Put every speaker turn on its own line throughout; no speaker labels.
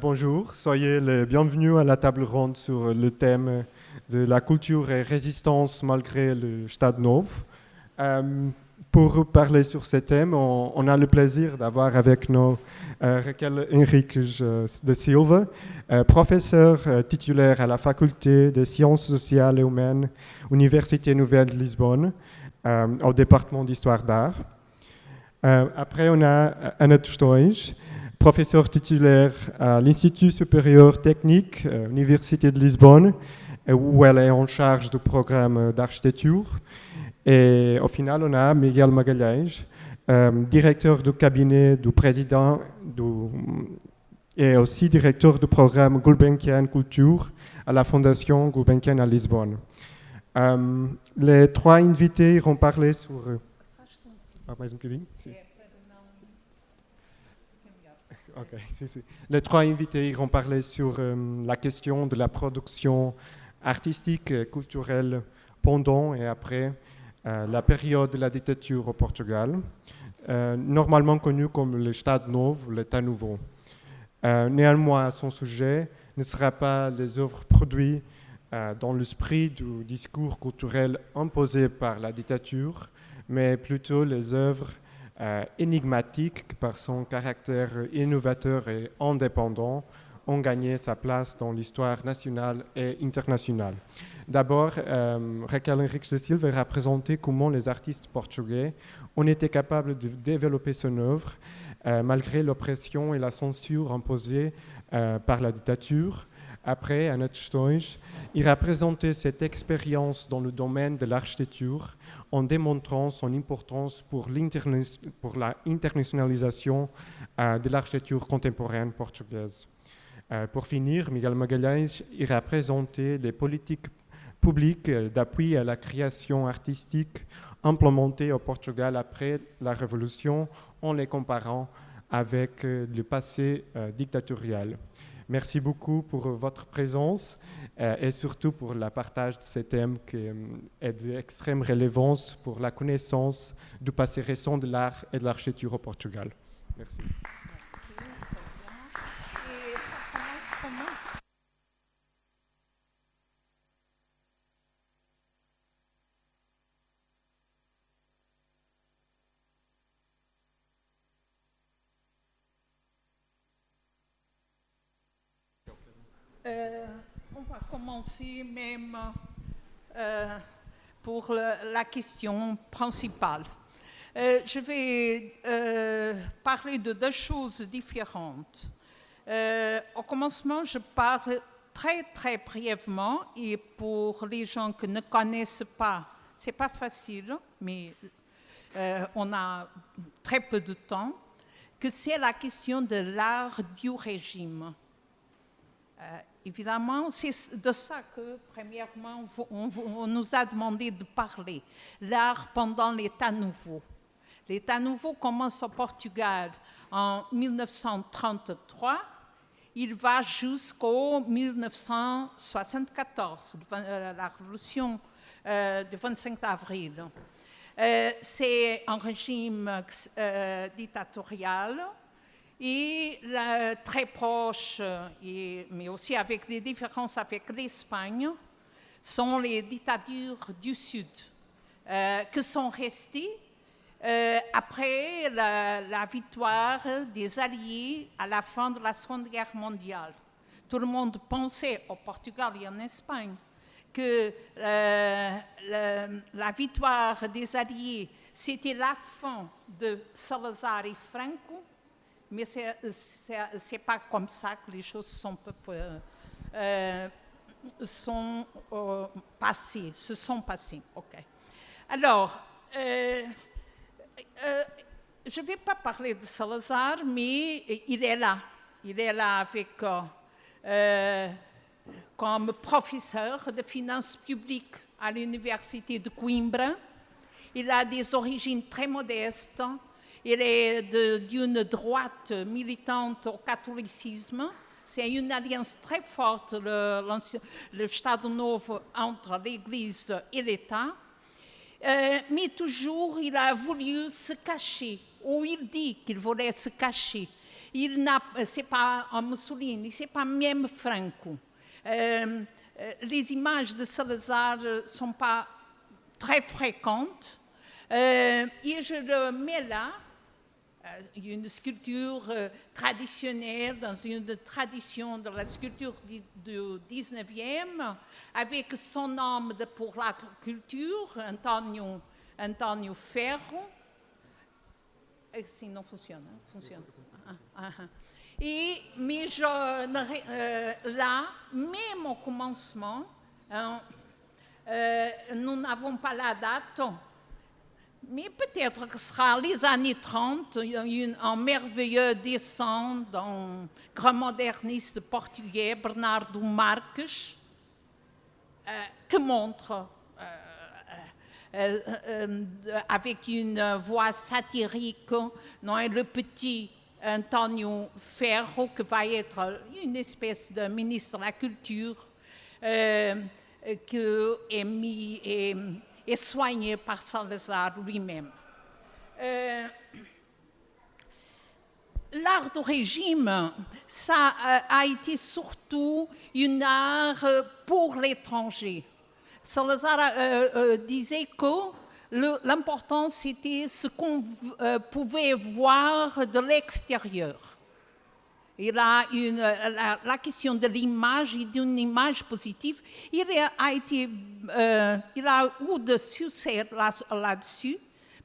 Bonjour, soyez les bienvenus à la table ronde sur le thème de la culture et résistance malgré le Stade Nouveau. Pour parler sur ce thème, on a le plaisir d'avoir avec nous Raquel Henriques de Silva, professeur titulaire à la Faculté des Sciences sociales et humaines, Université Nouvelle de Lisbonne, au département d'Histoire d'Art. Après, on a Annette Stoij, professeur titulaire à l'Institut supérieur technique, Université de Lisbonne, où elle est en charge du programme d'architecture. Et au final, on a Miguel Magalhães, directeur du cabinet du président et aussi directeur du programme Gulbenkian Culture à la Fondation Gulbenkian à Lisbonne. Les trois invités iront parler sur... mais um bocadinho? Sim. Okay, si. Les trois invités iront parler sur la question de la production artistique et culturelle pendant et après la période de la dictature au Portugal, normalement connue comme le Estado Novo, l'État nouveau. Néanmoins, son sujet ne sera pas les œuvres produites dans l'esprit du discours culturel imposé par la dictature, mais plutôt les œuvres énigmatiques qui, par son caractère innovateur et indépendant, ont gagné sa place dans l'histoire nationale et internationale. D'abord, Raquel Henriques de Silva va présenter comment les artistes portugais ont été capables de développer son œuvre malgré l'oppression et la censure imposées par la dictature. Après, Annette Stoij ira présenter cette expérience dans le domaine de l'architecture en démontrant son importance pour la internationalisation de l'architecture contemporaine portugaise. Pour finir, Miguel Magalhães ira présenter les politiques publiques d'appui à la création artistique implémentées au Portugal après la Révolution en les comparant avec le passé dictatorial. Merci beaucoup pour votre présence et surtout pour le partage de ces thèmes qui est d'extrême relevance pour la connaissance du passé récent de l'art et de l'architecture au Portugal. Merci.
On va commencer même pour la question principale. Je vais parler de deux choses différentes. Au commencement, je parle très brièvement et pour les gens qui ne connaissent pas, c'est pas facile, mais on a très peu de temps, que c'est la question de l'art du régime. Évidemment, c'est de ça que, premièrement, on nous a demandé de parler. L'art pendant l'État nouveau. L'État nouveau commence au Portugal en 1933. Il va jusqu'au 1974, la révolution du 25 avril. C'est un régime dictatorial. Et très proche, mais aussi avec des différences avec l'Espagne, sont les dictatures du Sud, qui sont restées après la victoire des Alliés à la fin de la Seconde Guerre mondiale. Tout le monde pensait, au Portugal et en Espagne, que la victoire des Alliés, c'était la fin de Salazar et Franco, mais c'est pas comme ça que les choses sont passées, se sont passées. Okay. Alors, je ne vais pas parler de Salazar, mais il est là. Il est là avec, comme professeur de finances publiques à l'université de Coimbra. Il a des origines très modestes. Il est d'une droite militante au catholicisme. C'est une alliance très forte, le Estado Novo, entre l'Église et l'État. Mais toujours, il a voulu se cacher, ou il dit qu'il voulait se cacher. c'est pas Mussolini, c'est pas même Franco. Les images de Salazar ne sont pas très fréquentes. Et je le mets là, une sculpture traditionnelle dans une tradition de la sculpture du 19e, avec son homme pour la culture, Antonio Ferro. Sim, não funciona. Funciona. Mais là, même au commencement, nous n'avons pas la date, mais peut-être que ce sera les années 30, un merveilleux dessin d'un grand moderniste portugais, Bernardo Marques, qui montre avec une voix satirique, non, le petit Antonio Ferro, qui va être une espèce de ministre de la Culture, qui est soigné par Salazar lui-même. L'art du régime, ça a été surtout un art pour l'étranger. Salazar disait que l'important, c'était ce qu'on pouvait voir de l'extérieur. Il a la question de l'image et d'une image positive. Il a eu de succès là-dessus,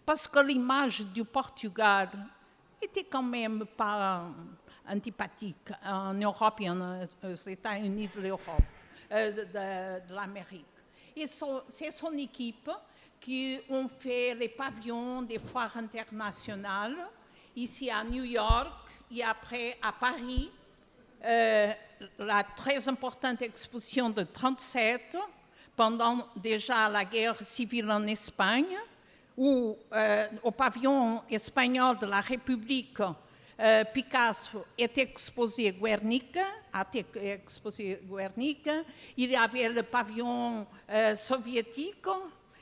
parce que l'image du Portugal était quand même pas antipathique en Europe et aux États-Unis de l'Europe, de l'Amérique. Et c'est son équipe qui ont fait les pavillons des foires internationales, ici à New York et après à Paris, la très importante exposition de 1937, pendant déjà la guerre civile en Espagne, où au pavillon espagnol de la République, Picasso est exposé à Guernica, il y avait le pavillon soviétique,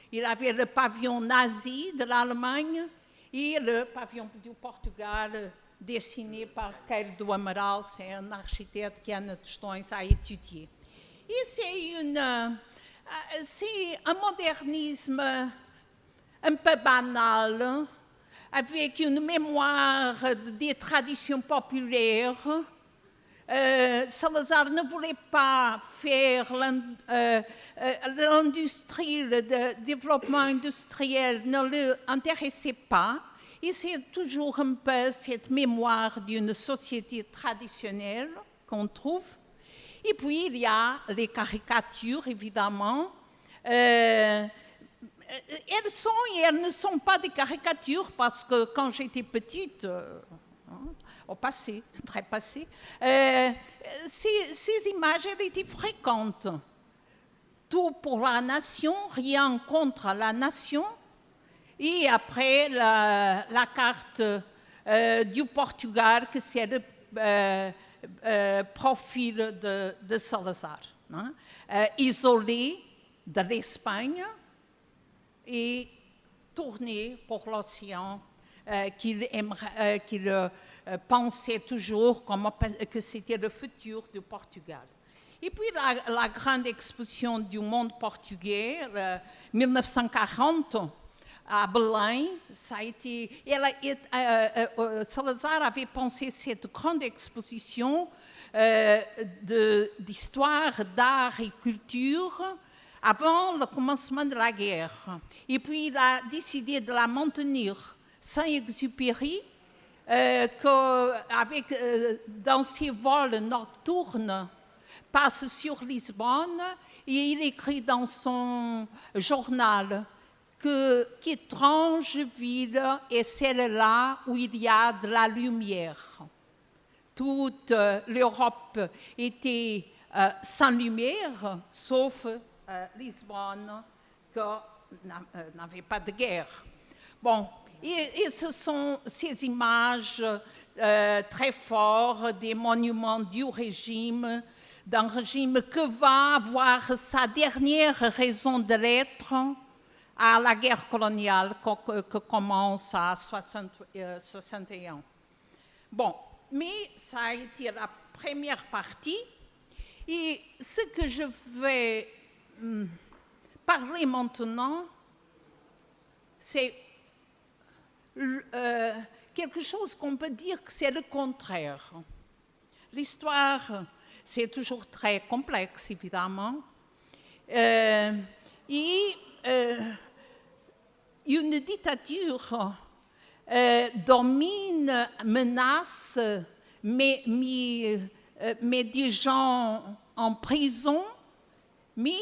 il y avait le pavillon nazi de l'Allemagne et le pavillon du Portugal dessiné par Caio do Amaral, c'est un architecte qui a une Tostões à étudier. Et c'est un modernisme un peu banal, avec une mémoire des traditions populaires. Salazar ne voulait pas faire l'industrie, le développement industriel ne l'intéressait pas. Et c'est toujours un peu cette mémoire d'une société traditionnelle qu'on trouve. Et puis, il y a les caricatures, évidemment. Elles sont et elles ne sont pas des caricatures, parce que quand j'étais petite, au passé, très passé, ces images, elles étaient fréquentes. Tout pour la nation, rien contre la nation. Et après, la carte du Portugal, que c'est le profil de Salazar, hein, isolé de l'Espagne et tourné pour l'océan qu'il pensait toujours que c'était le futur du Portugal. Et puis la grande exposition du monde portugais, 1940, à Belém, ça a été, Salazar avait pensé cette grande exposition d'histoire, d'art et culture avant le commencement de la guerre. Et puis il a décidé de la maintenir. Saint-Exupéry, dans ses vols nocturnes, passe sur Lisbonne et il écrit dans son journal qu'étrange ville est celle-là où il y a de la lumière. Toute l'Europe était sans lumière, sauf Lisbonne, qui n'avait pas de guerre. Bon, et ce sont ces images très fortes des monuments du régime, d'un régime qui va avoir sa dernière raison de l'être à la guerre coloniale qui commence à 61. Bon, mais ça a été la première partie. Et ce que je vais parler maintenant, c'est quelque chose qu'on peut dire que c'est le contraire. L'histoire, c'est toujours très complexe, évidemment. Et une dictature domine, menace, met des gens en prison, mais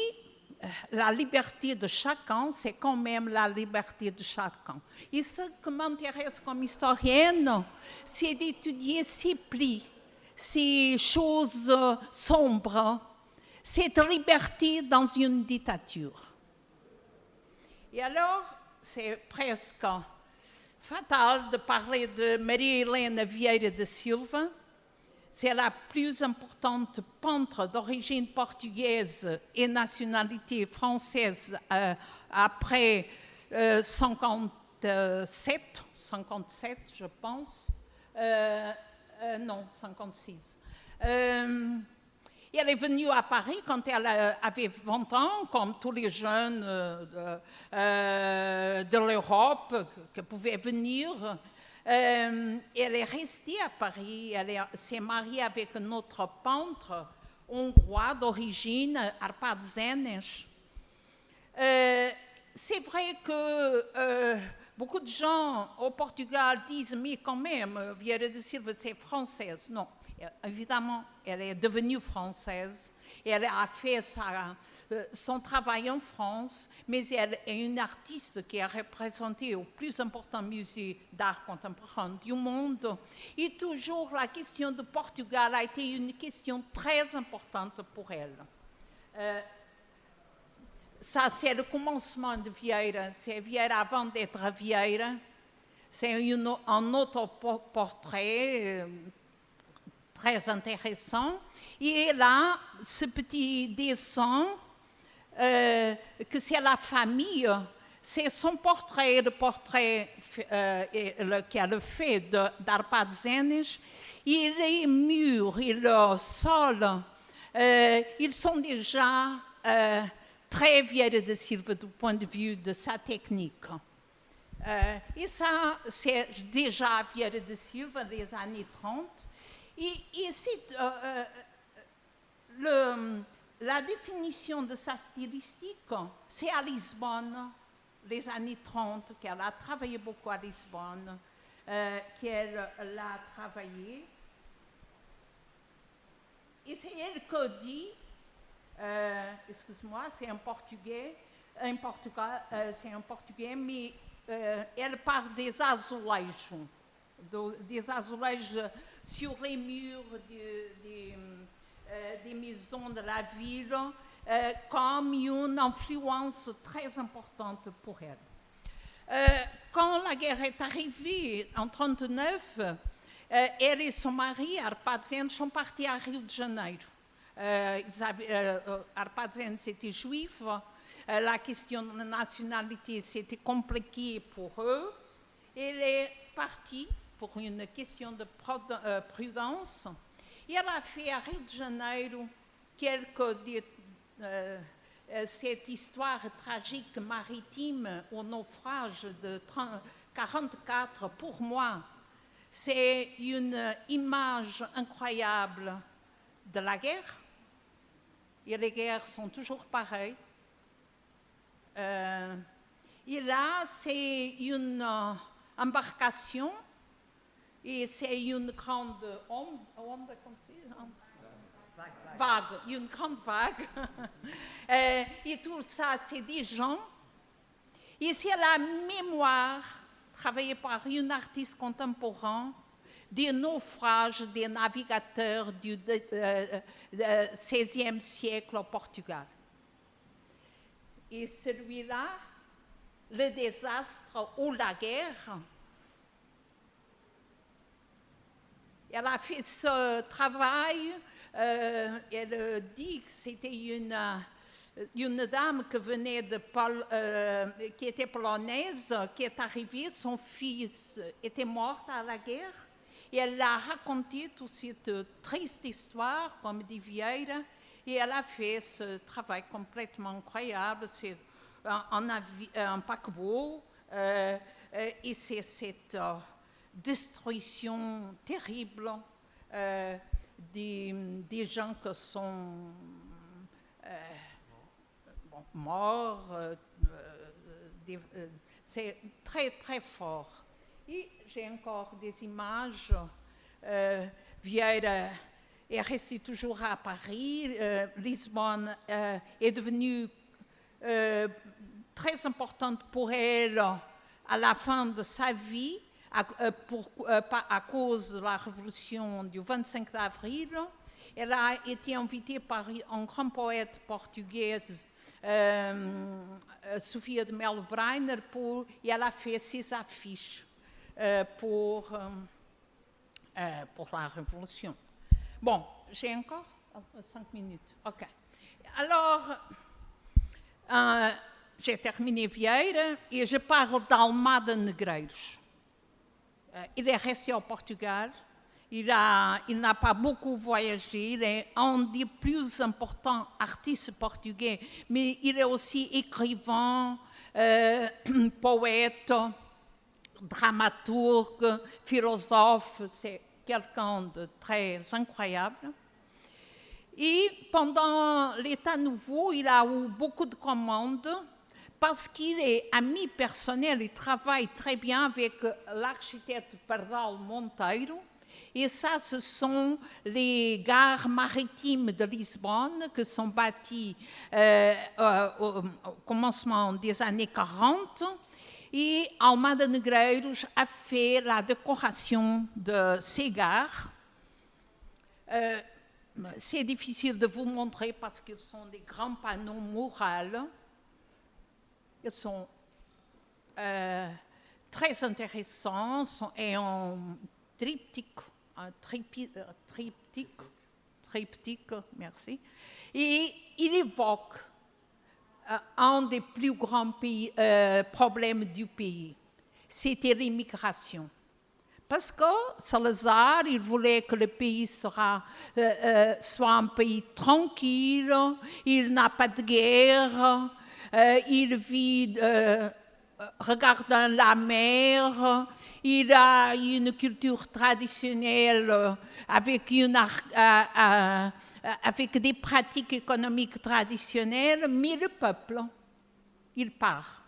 la liberté de chacun, c'est quand même la liberté de chacun. Et ce qui m'intéresse comme historienne, c'est d'étudier ces plis, ces choses sombres, cette liberté dans une dictature. Et alors, c'est presque fatal de parler de Maria-Helena Vieira da Silva. C'est la plus importante peintre d'origine portugaise et nationalité française après 57, je pense. Non, 56. Elle est venue à Paris quand elle avait 20 ans, comme tous les jeunes de l'Europe qui pouvaient venir. Elle est restée à Paris, elle s'est mariée avec un autre peintre hongrois d'origine, Árpád Zenes. C'est vrai que beaucoup de gens au Portugal disent, mais quand même, Vieira da Silva, c'est française. Non, évidemment, elle est devenue française. Elle a fait son travail en France, mais elle est une artiste qui est représentée au plus important musée d'art contemporain du monde. Et toujours, la question du Portugal a été une question très importante pour elle. Ça, c'est le commencement de Vieira. C'est Vieira avant d'être Vieira. C'est un autre portrait très intéressant. Et là, ce petit dessin, que c'est la famille, c'est son portrait, le portrait qu'elle fait d'Árpád Zenes. Et les murs et le sol, ils sont déjà très Vieira da Silva du point de vue de sa technique. Et ça, c'est déjà Vieira da Silva des années 30. Et c'est la définition de sa stylistique, c'est à Lisbonne, les années 30, qu'elle a travaillé beaucoup à Lisbonne, qu'elle l'a travaillé. Et c'est elle qui dit, excuse-moi, c'est un portugais, c'est un portugais, mais elle parle des azulejos sur les murs des maisons de la ville, comme une influence très importante pour elle. Quand la guerre est arrivée en 1939, elle et son mari, Árpád Zenes, sont partis à Rio de Janeiro. Árpád Zenes était juif, la question de la nationalité c'était compliqué pour eux. Elle est partie pour une question de prudence. Et elle a fait à Rio de Janeiro cette histoire tragique maritime au naufrage de 1944. Pour moi, c'est une image incroyable de la guerre. Et les guerres sont toujours pareilles. Et là, c'est une embarcation et c'est une grande onde comme ça, vague, une grande vague. Et tout ça, c'est des gens. Et c'est la mémoire travaillée par une artiste contemporaine des naufrages des navigateurs du XVIe siècle au Portugal. Et celui-là, le désastre ou la guerre, elle a fait ce travail, elle dit que c'était une dame qui venait qui était polonaise, qui est arrivée, son fils était mort à la guerre, Et elle a raconté toute cette triste histoire, comme dit Vieira, et elle a fait ce travail complètement incroyable. C'est un paquebot, et c'est cette destruction terrible des gens qui sont morts. C'est très, très fort. Et j'ai encore des images. Vieira est restée toujours à Paris. Lisbonne est devenue très importante pour elle à la fin de sa vie, à cause de la révolution du 25 avril. Elle a été invitée par un grand poète portugais, Sofia de Melo Breiner, et elle a fait ses affiches pour la révolution. Bon, j'ai encore 5 minutes. OK. Alors, j'ai terminé Vieira et je parle d'Almada Negreiros. Il est resté au Portugal. Il n'a pas beaucoup voyagé. Il est un des plus importants artistes portugais, mais il est aussi écrivain, poète, dramaturge, philosophe. C'est quelqu'un de très incroyable. Et pendant l'État nouveau, il a eu beaucoup de commandes parce qu'il est ami personnel, il travaille très bien avec l'architecte Pardal Monteiro. Et ça, ce sont les gares maritimes de Lisbonne qui sont bâties au commencement des années 40. Et Almada Negreiros a fait la décoration de ces gares. C'est difficile de vous montrer parce qu'ils sont des grands panneaux murales. Ils sont très intéressants et en triptyque, merci. Et il évoque un des plus grands problèmes du pays, c'était l'immigration. Parce que Salazar, il voulait que le pays soit un pays tranquille, il n'a pas de guerre, il vit regardant la mer, il a une culture traditionnelle avec des pratiques économiques traditionnelles, mais le peuple, il part.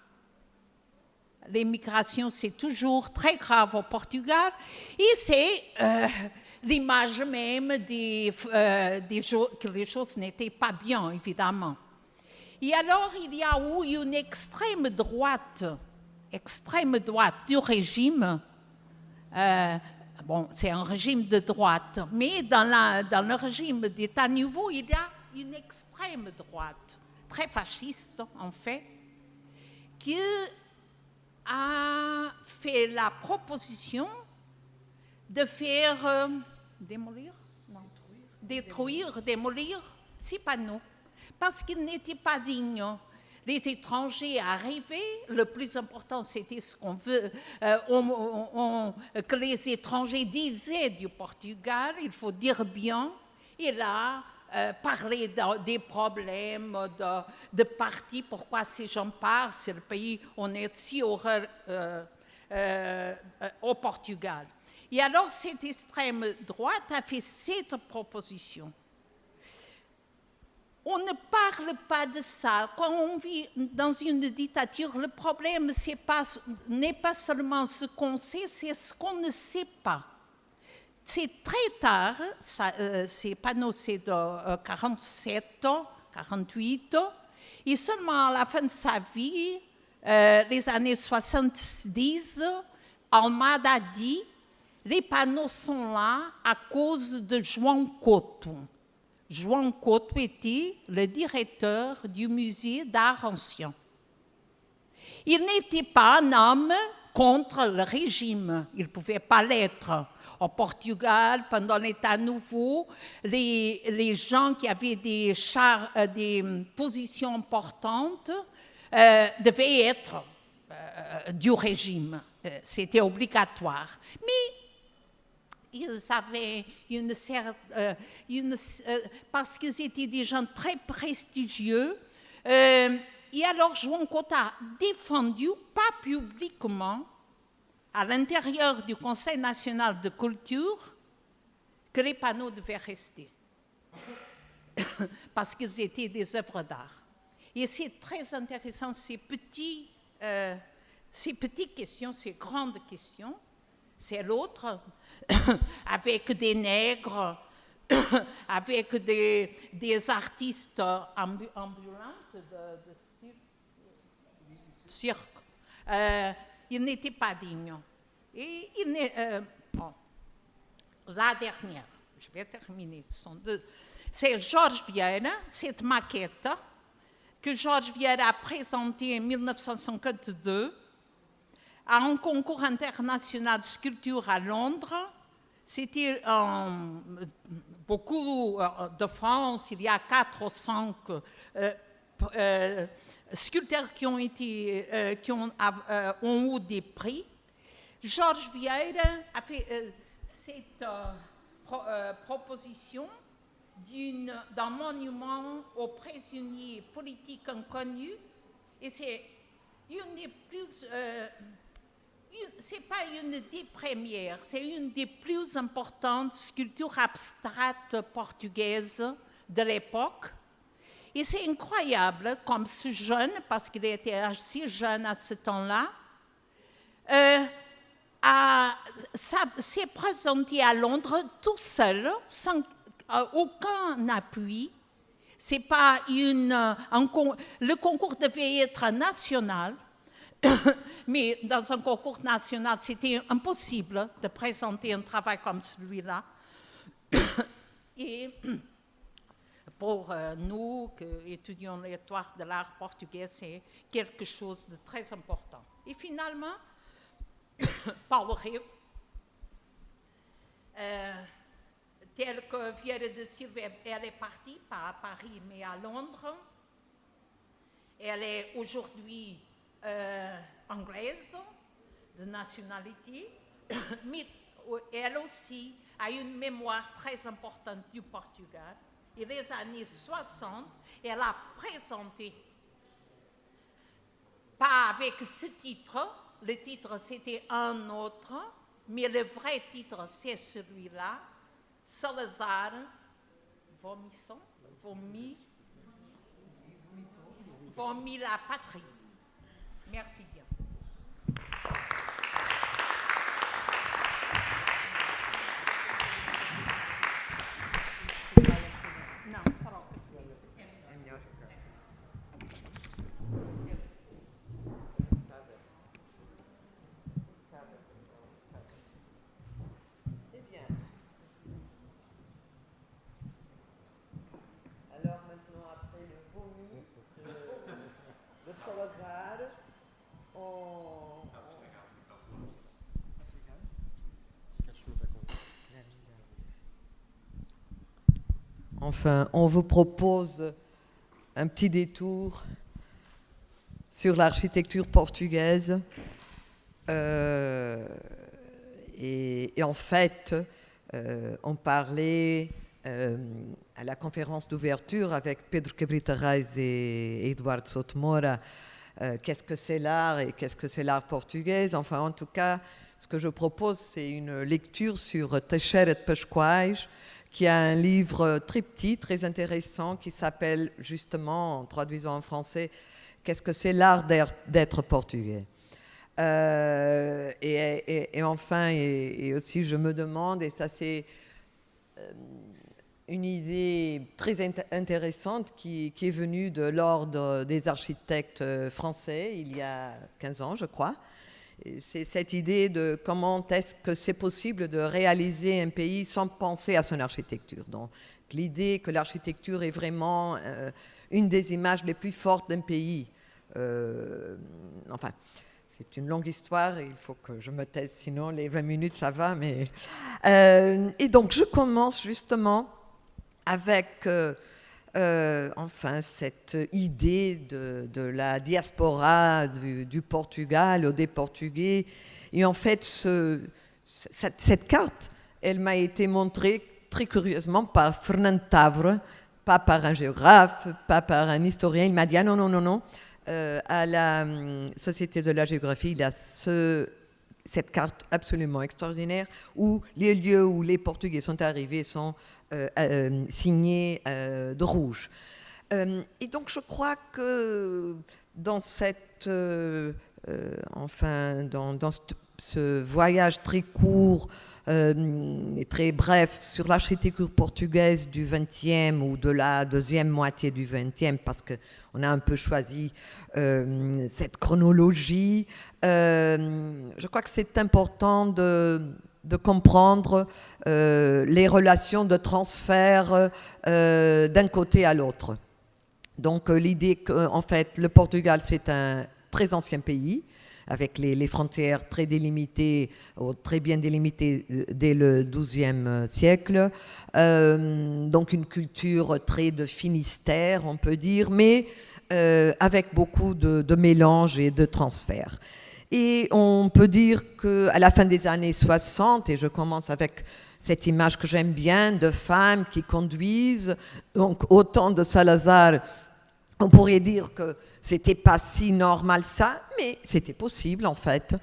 L'immigration, c'est toujours très grave au Portugal et c'est l'image même que les choses n'étaient pas bien, évidemment. Et alors, il y a eu une extrême droite du régime. Bon, c'est un régime de droite, mais dans le régime d'État nouveau, il y a une extrême droite, très fasciste en fait, qui a fait la proposition de faire démolir ces panneaux, parce qu'ils n'étaient pas dignes. Les étrangers arrivaient, le plus important c'était ce qu'on veut, que les étrangers disaient du Portugal, il faut dire bien, et là, parler des problèmes de partis, pourquoi ces gens partent, c'est le pays, on est si heureux au Portugal. Et alors cette extrême droite a fait cette proposition. On ne parle pas de ça. Quand on vit dans une dictature, le problème n'est pas seulement ce qu'on sait, c'est ce qu'on ne sait pas. C'est très tard, ces panneaux, c'est de 47, 48, et seulement à la fin de sa vie, les années 70, Almada a dit « les panneaux sont là à cause de João Couto ». João Couto était le directeur du musée d'art ancien. Il n'était pas un homme contre le régime, il ne pouvait pas l'être. Au Portugal, pendant l'État nouveau, les gens qui avaient des positions importantes devaient être du régime. C'était obligatoire. Mais ils avaient parce qu'ils étaient des gens très prestigieux. Et alors, João Couto a défendu, pas publiquement, à l'intérieur du Conseil national de culture, que les panneaux devaient rester, parce qu'ils étaient des œuvres d'art. Et c'est très intéressant, ces petites questions, ces grandes questions. C'est l'autre, avec des nègres, avec des artistes ambulants de cirque. Il n'était pas digne. Et la dernière, je vais terminer, c'est Jorge Vieira, cette maquette que Jorge Vieira a présentée en 1952 à un concours international de sculpture à Londres. C'était beaucoup de France, il y a 4 ou 5 sculpteurs qui ont eu des prix. Jorge Vieira a fait cette proposition d'un monument aux prisonniers politiques inconnus, et c'est une des plus... c'est pas une des premières, c'est une des plus importantes sculptures abstraites portugaises de l'époque. Et c'est incroyable, comme ce jeune, parce qu'il était assez jeune à ce temps-là, s'est présenté à Londres tout seul, sans aucun appui. C'est pas le concours devait être national, mais dans un concours national, c'était impossible de présenter un travail comme celui-là. Et pour nous, qui étudions l'histoire de l'art portugais, c'est quelque chose de très important. Et finalement, Paulo Rego, tel que Vieira de Silva, elle est partie, pas à Paris, mais à Londres. Elle est aujourd'hui anglaise, de nationalité, mais elle aussi a une mémoire très importante du Portugal. Et les années 60, elle a présenté, pas avec ce titre, le titre c'était un autre, mais le vrai titre c'est celui-là, Salazar vomit la patrie. Merci bien.
Enfin, on vous propose un petit détour sur l'architecture portugaise. Et en fait, on parlait à la conférence d'ouverture avec Pedro Cabrita Reis et Eduardo Sotomora, qu'est-ce que c'est l'art et qu'est-ce que c'est l'art portugais. Enfin, en tout cas, ce que je propose, c'est une lecture sur Teixeira de Pascoais, qui a un livre très petit, très intéressant, qui s'appelle justement, en traduisant en français, « Qu'est-ce que c'est l'art d'être portugais ?» Et enfin, et aussi, je me demande, et ça c'est une idée très intéressante qui est venue de l'ordre des architectes français, il y a 15 ans, je crois. C'est cette idée de comment est-ce que c'est possible de réaliser un pays sans penser à son architecture. Donc l'idée que l'architecture est vraiment une des images les plus fortes d'un pays. Enfin, c'est une longue histoire et il faut que je me taise, sinon les 20 minutes ça va. Mais et donc je commence justement avec enfin, cette idée de la diaspora du Portugal ou des Portugais. Et en fait, cette carte elle m'a été montrée très curieusement par Fernand Tavre, pas par un géographe, pas par un historien. Il m'a dit, ah non, non, non, non, à la Société de la géographie, il y a cette carte absolument extraordinaire où les lieux où les Portugais sont arrivés sont signés de rouge. Et donc je crois que dans cette, dans ce voyage très court et très bref sur l'architecture portugaise du XXe ou de la deuxième moitié du XXe, parce qu'on a un peu choisi cette chronologie, je crois que c'est important de comprendre les relations de transfert d'un côté à l'autre. Donc l'idée qu'en fait le Portugal c'est un très ancien pays avec les frontières très délimitées, très bien délimitées dès le XIIe siècle, donc une culture très de Finistère on peut dire, mais avec beaucoup de mélange et de transfert. Et on peut dire qu'à la fin des années 60, et je commence avec cette image que j'aime bien de femmes qui conduisent, donc au temps de Salazar, on pourrait dire que c'était pas si normal ça, mais c'était possible en fait.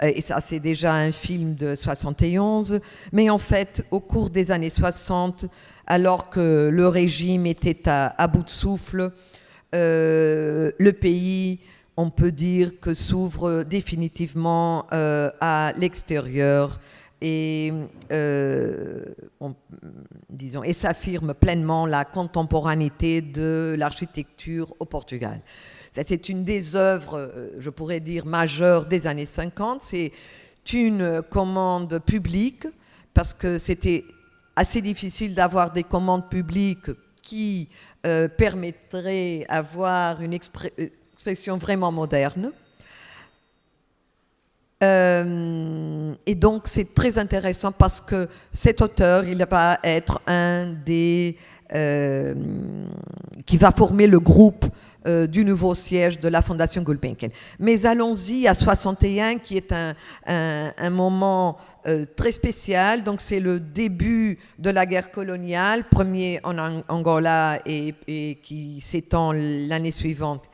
Et ça, c'est déjà un film de 71. Mais en fait, au cours des années 60, alors que le régime était à bout de souffle, le pays, on peut dire que s'ouvre définitivement à l'extérieur et et s'affirme pleinement la contemporanéité de l'architecture au Portugal. Ça, c'est une des œuvres, je pourrais dire, majeures des années 50. C'est une commande publique, parce que c'était assez difficile d'avoir des commandes publiques qui permettraient d'avoir une expression vraiment moderne. Et donc c'est très intéressant parce que cet auteur, il va être un des qui va former le groupe du nouveau siège de la Fondation Gulbenkian. Mais allons-y à 61, qui est un moment très spécial. Donc c'est le début de la guerre coloniale, premier en Angola et qui s'étend l'année suivante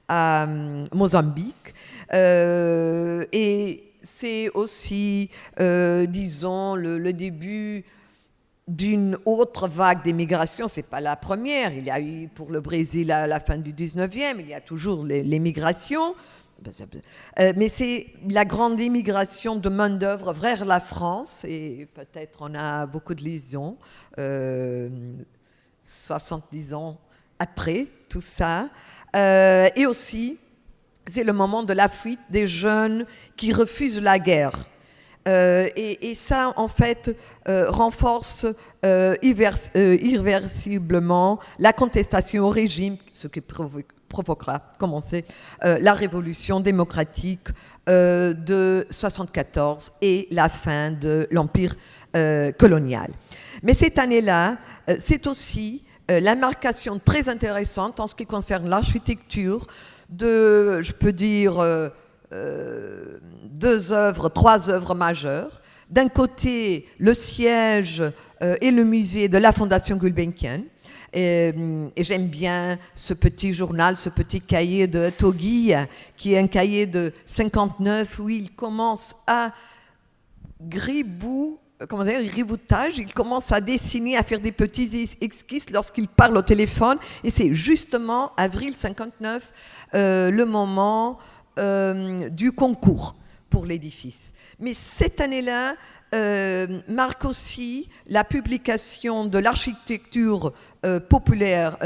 à Mozambique. Et c'est aussi, disons, le début d'une autre vague d'émigration. Ce n'est pas la première. Il y a eu pour le Brésil à la fin du 19e, il y a toujours l'émigration. Mais c'est la grande immigration de main-d'œuvre vers la France. Et peut-être on a beaucoup de liaisons, 70 ans après tout ça. Et aussi, c'est le moment de la fuite des jeunes qui refusent la guerre. Et ça, en fait, renforce irréversiblement la contestation au régime, ce qui provoquera, comme on sait, la révolution démocratique de 74 et la fin de l'empire colonial. Mais cette année-là, c'est aussi la marcation très intéressante en ce qui concerne l'architecture de, je peux dire, trois œuvres majeures. D'un côté, le siège et le musée de la Fondation Gulbenkian. Et j'aime bien ce petit journal, ce petit cahier de Togui, qui est un cahier de 59 où il commence à griboutage, il commence à dessiner, à faire des petits esquisses lorsqu'il parle au téléphone. Et c'est justement avril 59, le moment du concours pour l'édifice. Mais cette année-là marque aussi la publication de l'architecture populaire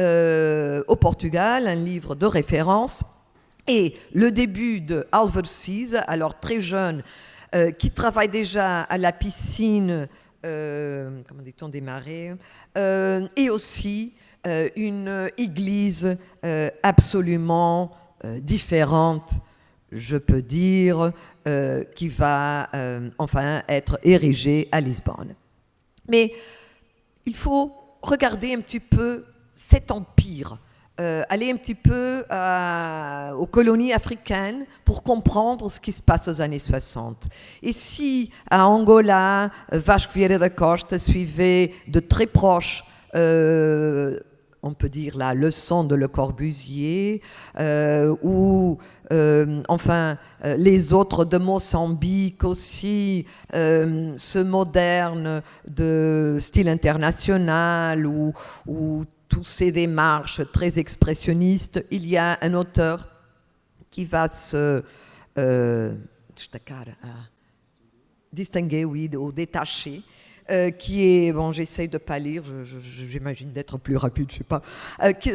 au Portugal, un livre de référence, et le début de Alvarez, alors très jeune, qui travaille déjà à la piscine, comment dit-on, des marais, et aussi une église absolument différente, je peux dire, qui va enfin être érigée à Lisbonne. Mais il faut regarder un petit peu cet empire aller un petit peu aux colonies africaines pour comprendre ce qui se passe aux années 60. Et si à Angola, Vasco Vieira da Costa suivait de très proche, on peut dire la leçon de Le Corbusier, ou les autres de Mozambique aussi, ce moderne de style international, ou toutes ces démarches très expressionnistes, il y a un auteur qui va se distinguer, oui, ou détacher, qui est, bon, j'essaie de ne pas lire, j'imagine d'être plus rapide, je ne sais pas,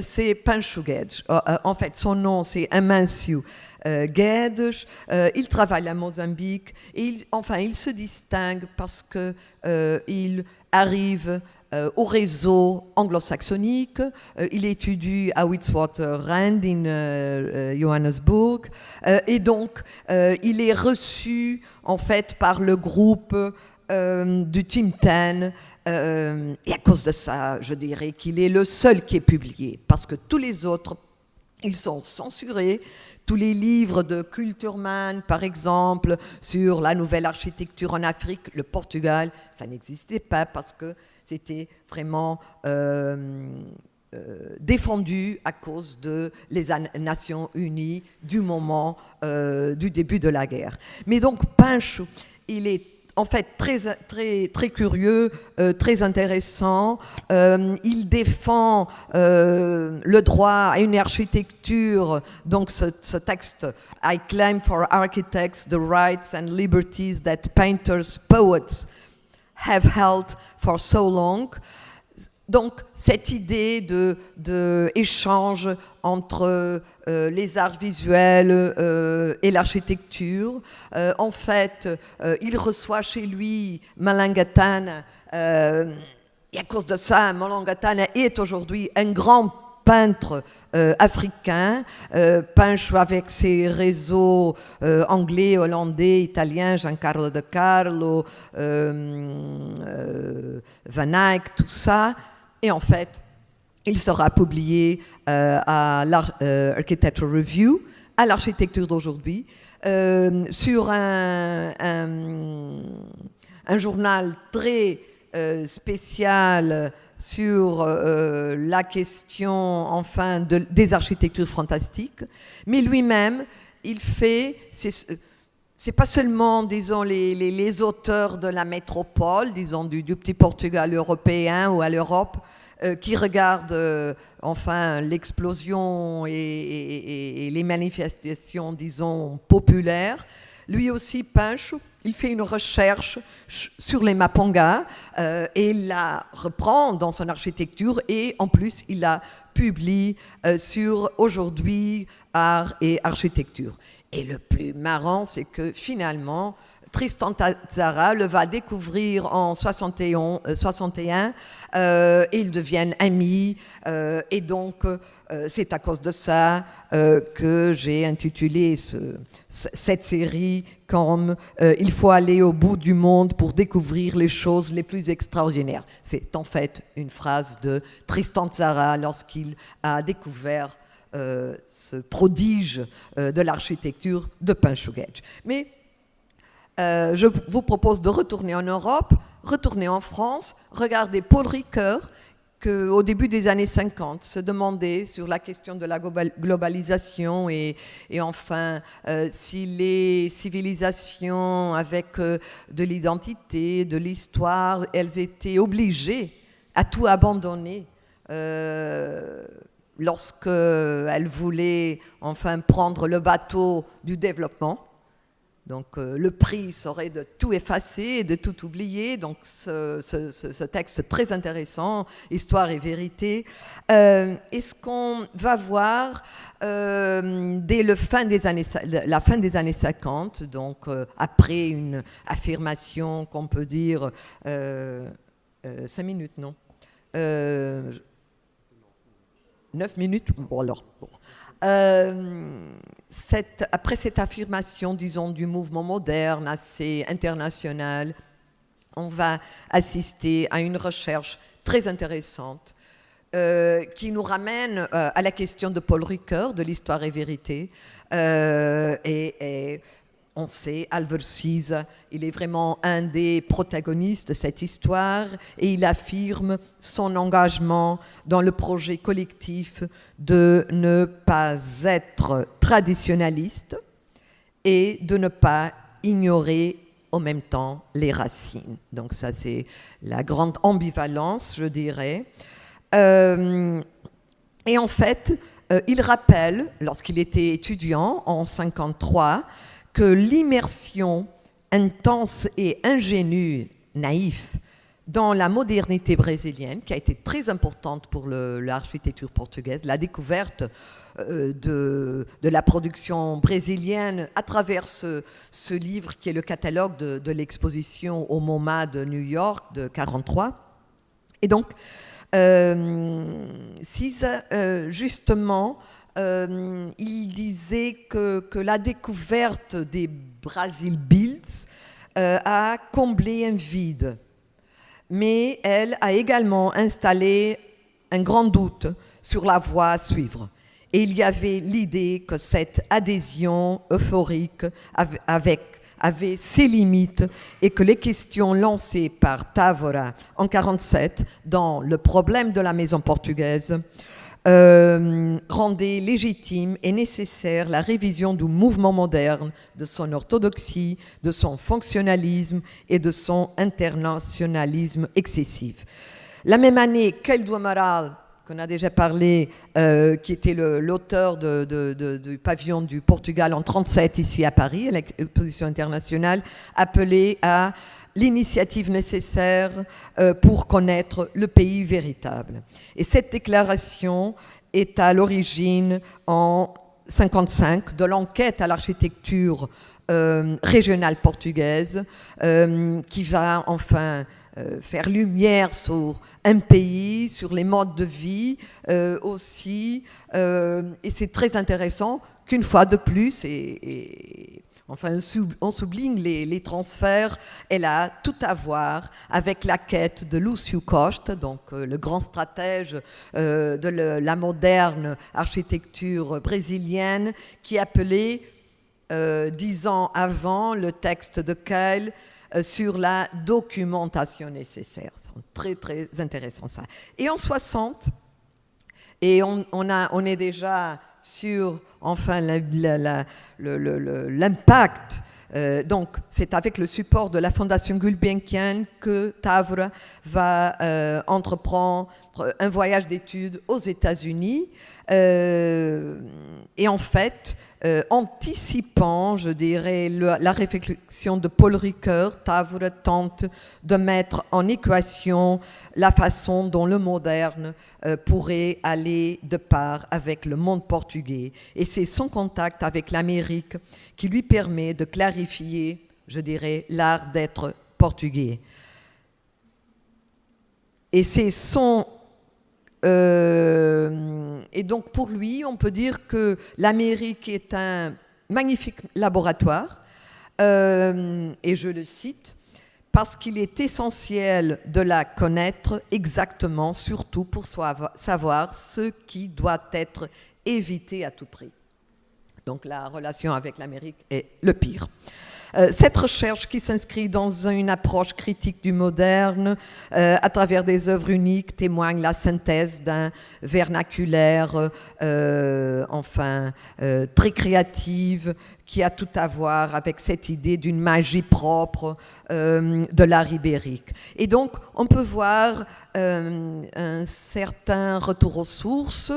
c'est Pancho Guedes. En fait, son nom, c'est Amancio Guedes. Il travaille à Mozambique, et il se distingue parce qu'il arrive au réseau anglo-saxonique. Il étudie à Witwatersrand, in Johannesburg, et donc il est reçu en fait par le groupe du Tim Ten, et à cause de ça, je dirais qu'il est le seul qui est publié, parce que tous les autres, ils sont censurés. Tous les livres de Kulturman, par exemple, sur la nouvelle architecture en Afrique, le Portugal, ça n'existait pas parce que c'était vraiment défendu à cause de les Nations Unies du moment du début de la guerre. Mais donc Pancho, il est en fait très curieux, très intéressant. Il défend le droit à une architecture. Donc ce texte, I claim for architects the rights and liberties that painters, poets have held for so long. Donc cette idée de échange entre les arts visuels et l'architecture. En fait, il reçoit chez lui Malangatana, et à cause de ça, Malangatana est aujourd'hui un grand peintre africain. Pancho, avec ses réseaux anglais, hollandais, italiens, Giancarlo De Carlo, Van Eyck, tout ça. Et en fait, il sera publié à l'Architectural Review, à l'architecture d'aujourd'hui, sur un journal très spécial sur la question, enfin, des architectures fantastiques. Mais lui-même, il fait... C'est pas seulement, disons, les auteurs de la métropole, disons, du petit Portugal européen ou à l'Europe, qui regardent, enfin, l'explosion et les manifestations, disons, populaires. Lui aussi, Pancho, il fait une recherche sur les Maponga et il la reprend dans son architecture, et en plus, il la publie sur Aujourd'hui, Art et Architecture. Et le plus marrant, c'est que finalement, Tristan Tzara le va découvrir en 61, et ils deviennent amis, et donc c'est à cause de ça que j'ai intitulé cette série comme Il faut aller au bout du monde pour découvrir les choses les plus extraordinaires. C'est en fait une phrase de Tristan Tzara lorsqu'il a découvert ce prodige de l'architecture de Pancho Guedes. Mais je vous propose de retourner en Europe, retourner en France, regarder Paul Ricoeur, qu'au début des années 50 se demandait sur la question de la globalisation et enfin si les civilisations avec de l'identité, de l'histoire, elles étaient obligées à tout abandonner lorsqu'elles voulaient enfin prendre le bateau du développement. Donc le prix serait de tout effacer, de tout oublier. Donc ce texte très intéressant, Histoire et vérité. Et ce qu'on va voir dès la fin des années 50, donc après une affirmation qu'on peut dire 5 minutes, non 9 minutes. Bon alors. Bon. Après cette affirmation, disons, du mouvement moderne assez international, on va assister à une recherche très intéressante qui nous ramène à la question de Paul Ricoeur, de l'histoire et vérité. Et on sait, Alversies, il est vraiment un des protagonistes de cette histoire et il affirme son engagement dans le projet collectif de ne pas être traditionnaliste et de ne pas ignorer en même temps les racines. Donc ça, c'est la grande ambivalence, je dirais. Et en fait, il rappelle, lorsqu'il était étudiant en 1953, que l'immersion intense et ingénue, naïve, dans la modernité brésilienne, qui a été très importante pour l'architecture portugaise, la découverte de la production brésilienne à travers ce livre qui est le catalogue de l'exposition au MoMA de New York de 1943. Et donc, justement, il disait que la découverte des Brazil Builds a comblé un vide, mais elle a également installé un grand doute sur la voie à suivre. Et il y avait l'idée que cette adhésion euphorique avait ses limites et que les questions lancées par Távora en 1947 dans le problème de la maison portugaise rendait légitime et nécessaire la révision du mouvement moderne, de son orthodoxie, de son fonctionnalisme et de son internationalisme excessif. La même année, Keil do Amaral, qu'on a déjà parlé, qui était l'auteur du pavillon du Portugal en 1937 ici à Paris, à l'exposition internationale, appelait à l'initiative nécessaire pour connaître le pays véritable. Et cette déclaration est à l'origine, en 1955, de l'enquête à l'architecture régionale portugaise, qui va enfin faire lumière sur un pays, sur les modes de vie aussi. Et c'est très intéressant qu'une fois de plus, enfin, on souligne les transferts. Elle a tout à voir avec la quête de Lúcio Costa, donc le grand stratège de la moderne architecture brésilienne, qui appelait, 10 ans avant, le texte de Keil sur la documentation nécessaire. C'est très, très intéressant, ça. Et en 60, et on est déjà sur enfin l'impact. Donc, c'est avec le support de la Fondation Gulbenkian que Távora va entreprendre un voyage d'études aux États-Unis. Et en fait, anticipant, je dirais, la réflexion de Paul Ricoeur, Távora tente de mettre en équation la façon dont le moderne pourrait aller de part avec le monde portugais. Et c'est son contact avec l'Amérique qui lui permet de clarifier, je dirais, l'art d'être portugais. Et c'est son... et donc pour lui, on peut dire que l'Amérique est un magnifique laboratoire, et je le cite, parce qu'il est essentiel de la connaître exactement, surtout pour savoir ce qui doit être évité à tout prix. Donc la relation avec l'Amérique est le pire. Cette recherche qui s'inscrit dans une approche critique du moderne à travers des œuvres uniques témoigne la synthèse d'un vernaculaire très créative qui a tout à voir avec cette idée d'une magie propre de l'art ibérique. Et donc on peut voir un certain retour aux sources,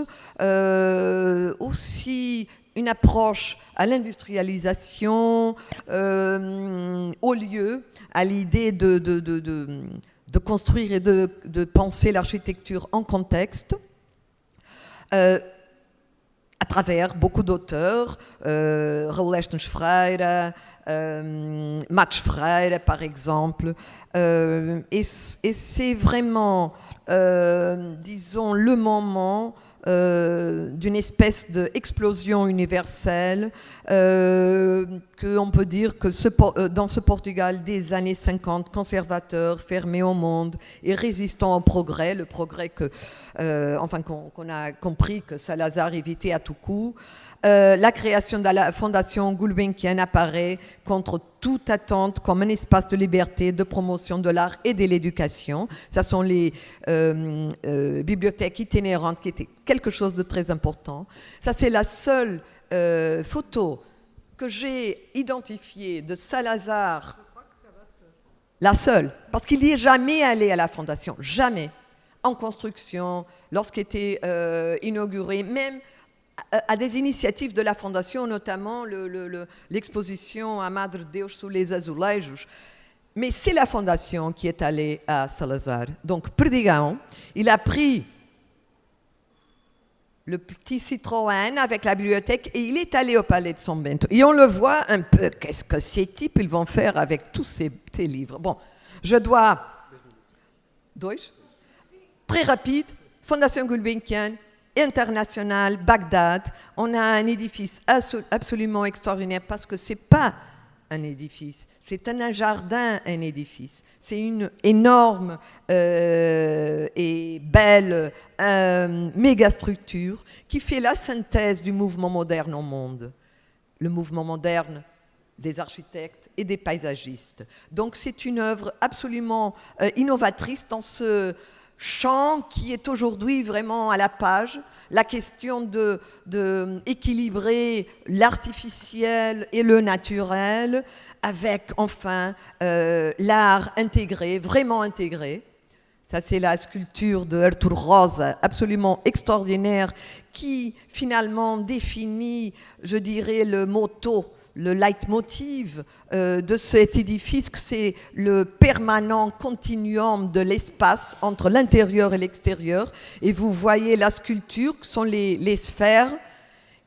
aussi une approche à l'industrialisation, au lieu à l'idée de construire et de penser l'architecture en contexte, à travers beaucoup d'auteurs, Raul Estes Freire, Matos Freire par exemple, et c'est vraiment, disons, le moment d'une espèce d'explosion universelle, qu'on peut dire que dans ce Portugal des années 50, conservateur, fermé au monde et résistant au progrès, le progrès qu'on a compris que Salazar évitait à tout coup, la création de la Fondation Gulbenkian apparaît contre toute attente comme un espace de liberté, de promotion de l'art et de l'éducation. Ce sont les bibliothèques itinérantes qui étaient quelque chose de très important. Ça, c'est la seule photo que j'ai identifiée de Salazar. La seule, parce qu'il n'y est jamais allé à la Fondation, jamais. En construction, lorsqu'il était inauguré, même à des initiatives de la Fondation, notamment l'exposition à Madre Deus sous les azulejos. Mais c'est la Fondation qui est allée à Salazar. Donc, Perdigão, il a pris le petit Citroën avec la bibliothèque et il est allé au Palais de São Bento. Et on le voit un peu, qu'est-ce que ces types ils vont faire avec tous ces livres. Bon, je dois... Très rapide, Fondation Gulbenkian, international, Bagdad. On a un édifice absolument extraordinaire parce que ce n'est pas un édifice, c'est un jardin, un édifice. C'est une énorme et belle méga structure qui fait la synthèse du mouvement moderne au monde. Le mouvement moderne des architectes et des paysagistes. Donc c'est une œuvre absolument innovatrice dans ce champ qui est aujourd'hui vraiment à la page, la question de équilibrer l'artificiel et le naturel avec enfin l'art intégré, vraiment intégré. Ça, c'est la sculpture de Artur Rosa, absolument extraordinaire, qui finalement définit, je dirais, le motto, le leitmotiv de cet édifice, que c'est le permanent continuum de l'espace entre l'intérieur et l'extérieur. Et vous voyez la sculpture, que sont les sphères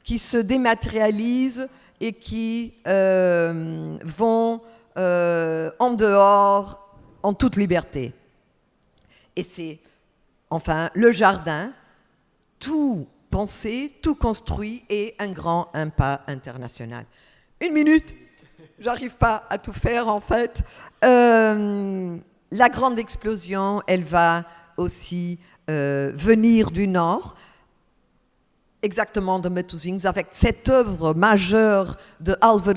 qui se dématérialisent et qui vont en dehors en toute liberté. Et c'est enfin le jardin, tout pensé, tout construit et un pas international. 1 minute, j'arrive pas à tout faire en fait. La grande explosion, elle va aussi venir du nord, exactement de Matosinhos, avec cette œuvre majeure de Alvarez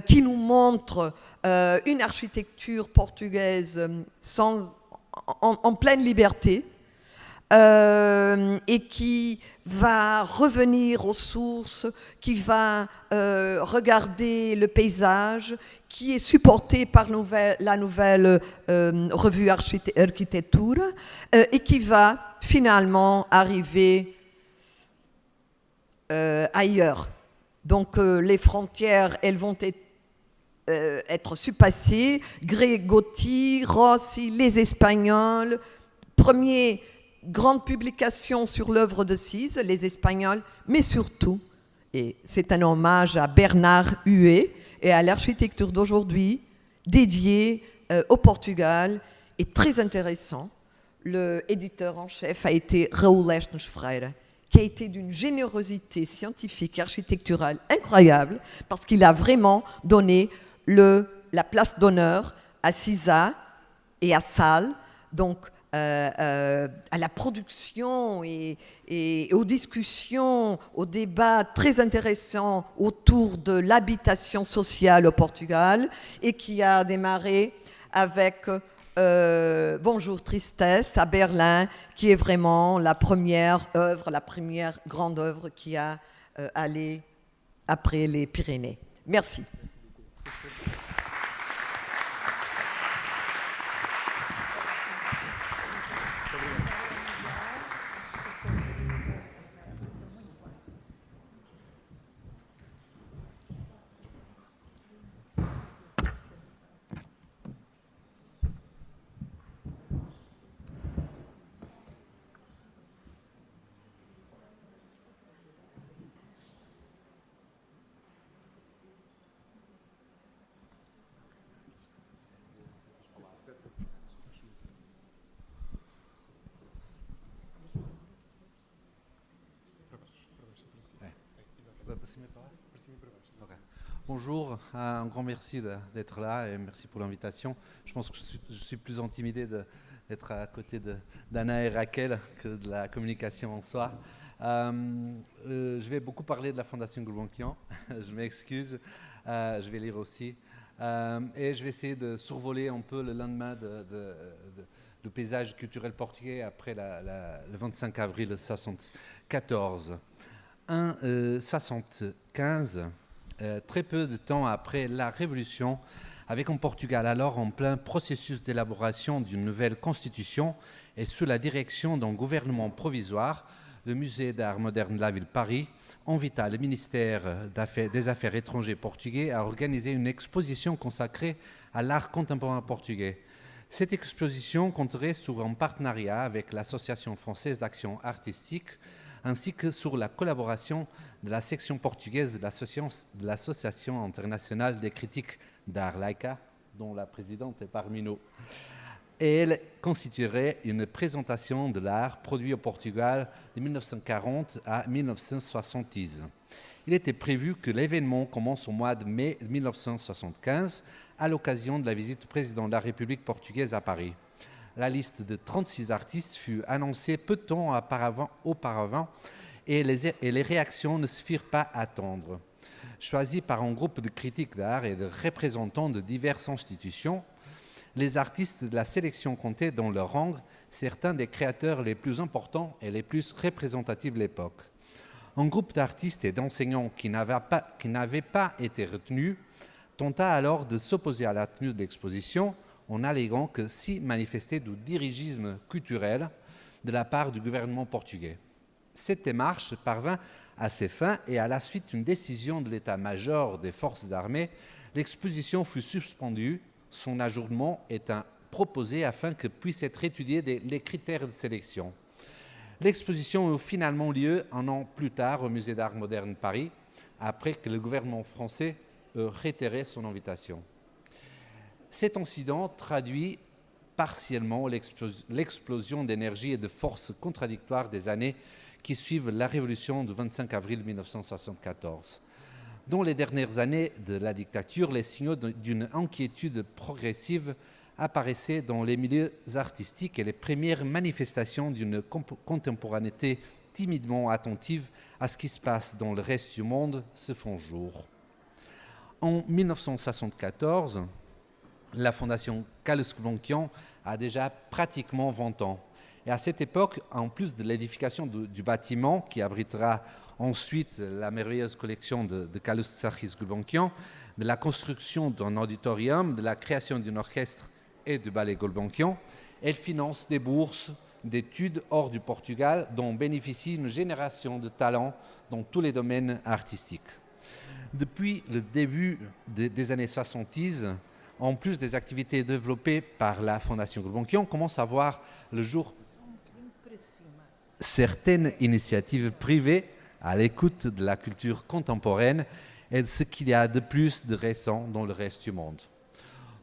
qui nous montre une architecture portugaise en pleine liberté. Et qui va revenir aux sources, qui va regarder le paysage, qui est supporté par la nouvelle revue Architecture et qui va finalement arriver ailleurs. Donc les frontières, elles vont être surpassées. Grégotti, Rossi, les Espagnols, premier grande publication sur l'œuvre de Cise, les Espagnols, mais surtout, et c'est un hommage à Bernard Huet et à l'architecture d'aujourd'hui, dédiée au Portugal, et très intéressant. Le éditeur en chef a été Raul Estes Freire, qui a été d'une générosité scientifique et architecturale incroyable, parce qu'il a vraiment donné la place d'honneur à Cisa et à Sal, donc à la production et aux discussions, aux débats très intéressants autour de l'habitation sociale au Portugal et qui a démarré avec Bonjour Tristesse à Berlin, qui est vraiment la première grande œuvre qui a allé après les Pyrénées. Merci.
Okay. Bonjour, un grand merci d'être là et merci pour l'invitation. Je pense que je suis plus intimidé d'être à côté d'Anna et Raquel que de la communication en soi. Je vais beaucoup parler de la Fondation Gulbenkian, je m'excuse, je vais lire aussi. Et je vais essayer de survoler un peu le lendemain du paysage culturel portugais après le 25 avril 1974. En 1975, très peu de temps après la Révolution, avec un Portugal alors en plein processus d'élaboration d'une nouvelle constitution et sous la direction d'un gouvernement provisoire, le Musée d'art moderne de la ville de Paris invita le ministère des Affaires étrangères portugais à organiser une exposition consacrée à l'art contemporain portugais. Cette exposition compterait sur un partenariat avec l'Association française d'action artistique ainsi que sur la collaboration de la section portugaise de l'Association internationale des critiques d'art Laika, dont la présidente est parmi nous. Et elle constituerait une présentation de l'art produit au Portugal de 1940 à 1970. Il était prévu que l'événement commence au mois de mai 1975 à l'occasion de la visite du président de la République portugaise à Paris. La liste de 36 artistes fut annoncée peu de temps auparavant et les réactions ne se firent pas attendre. Choisis par un groupe de critiques d'art et de représentants de diverses institutions, les artistes de la sélection comptaient dans leur rang certains des créateurs les plus importants et les plus représentatifs de l'époque. Un groupe d'artistes et d'enseignants qui n'avaient pas été retenus tenta alors de s'opposer à la tenue de l'exposition en alléguant que s'y manifestait du dirigisme culturel de la part du gouvernement portugais. Cette démarche parvint à ses fins et à la suite d'une décision de l'état-major des forces armées, l'exposition fut suspendue, son ajournement étant proposé afin que puissent être étudiés les critères de sélection. L'exposition eut finalement lieu un an plus tard au Musée d'art moderne de Paris, après que le gouvernement français eut réitéré son invitation. Cet incident traduit partiellement l'explosion d'énergie et de forces contradictoires des années qui suivent la révolution du 25 avril 1974. Dans les dernières années de la dictature, les signaux d'une inquiétude progressive apparaissaient dans les milieux artistiques et les premières manifestations d'une contemporanéité timidement attentive à ce qui se passe dans le reste du monde se font jour. En 1974, la Fondation Carlos Gulbenkian a déjà pratiquement 20 ans. Et à cette époque, en plus de l'édification du bâtiment qui abritera ensuite la merveilleuse collection de Carlos Sargis Gulbenkian, de la construction d'un auditorium, de la création d'un orchestre et du ballet Gulbenkian, elle finance des bourses d'études hors du Portugal dont bénéficie une génération de talents dans tous les domaines artistiques. Depuis le début des années 70, en plus des activités développées par la Fondation Gulbenkian, commence à voir le jour certaines initiatives privées à l'écoute de la culture contemporaine et de ce qu'il y a de plus de récent dans le reste du monde.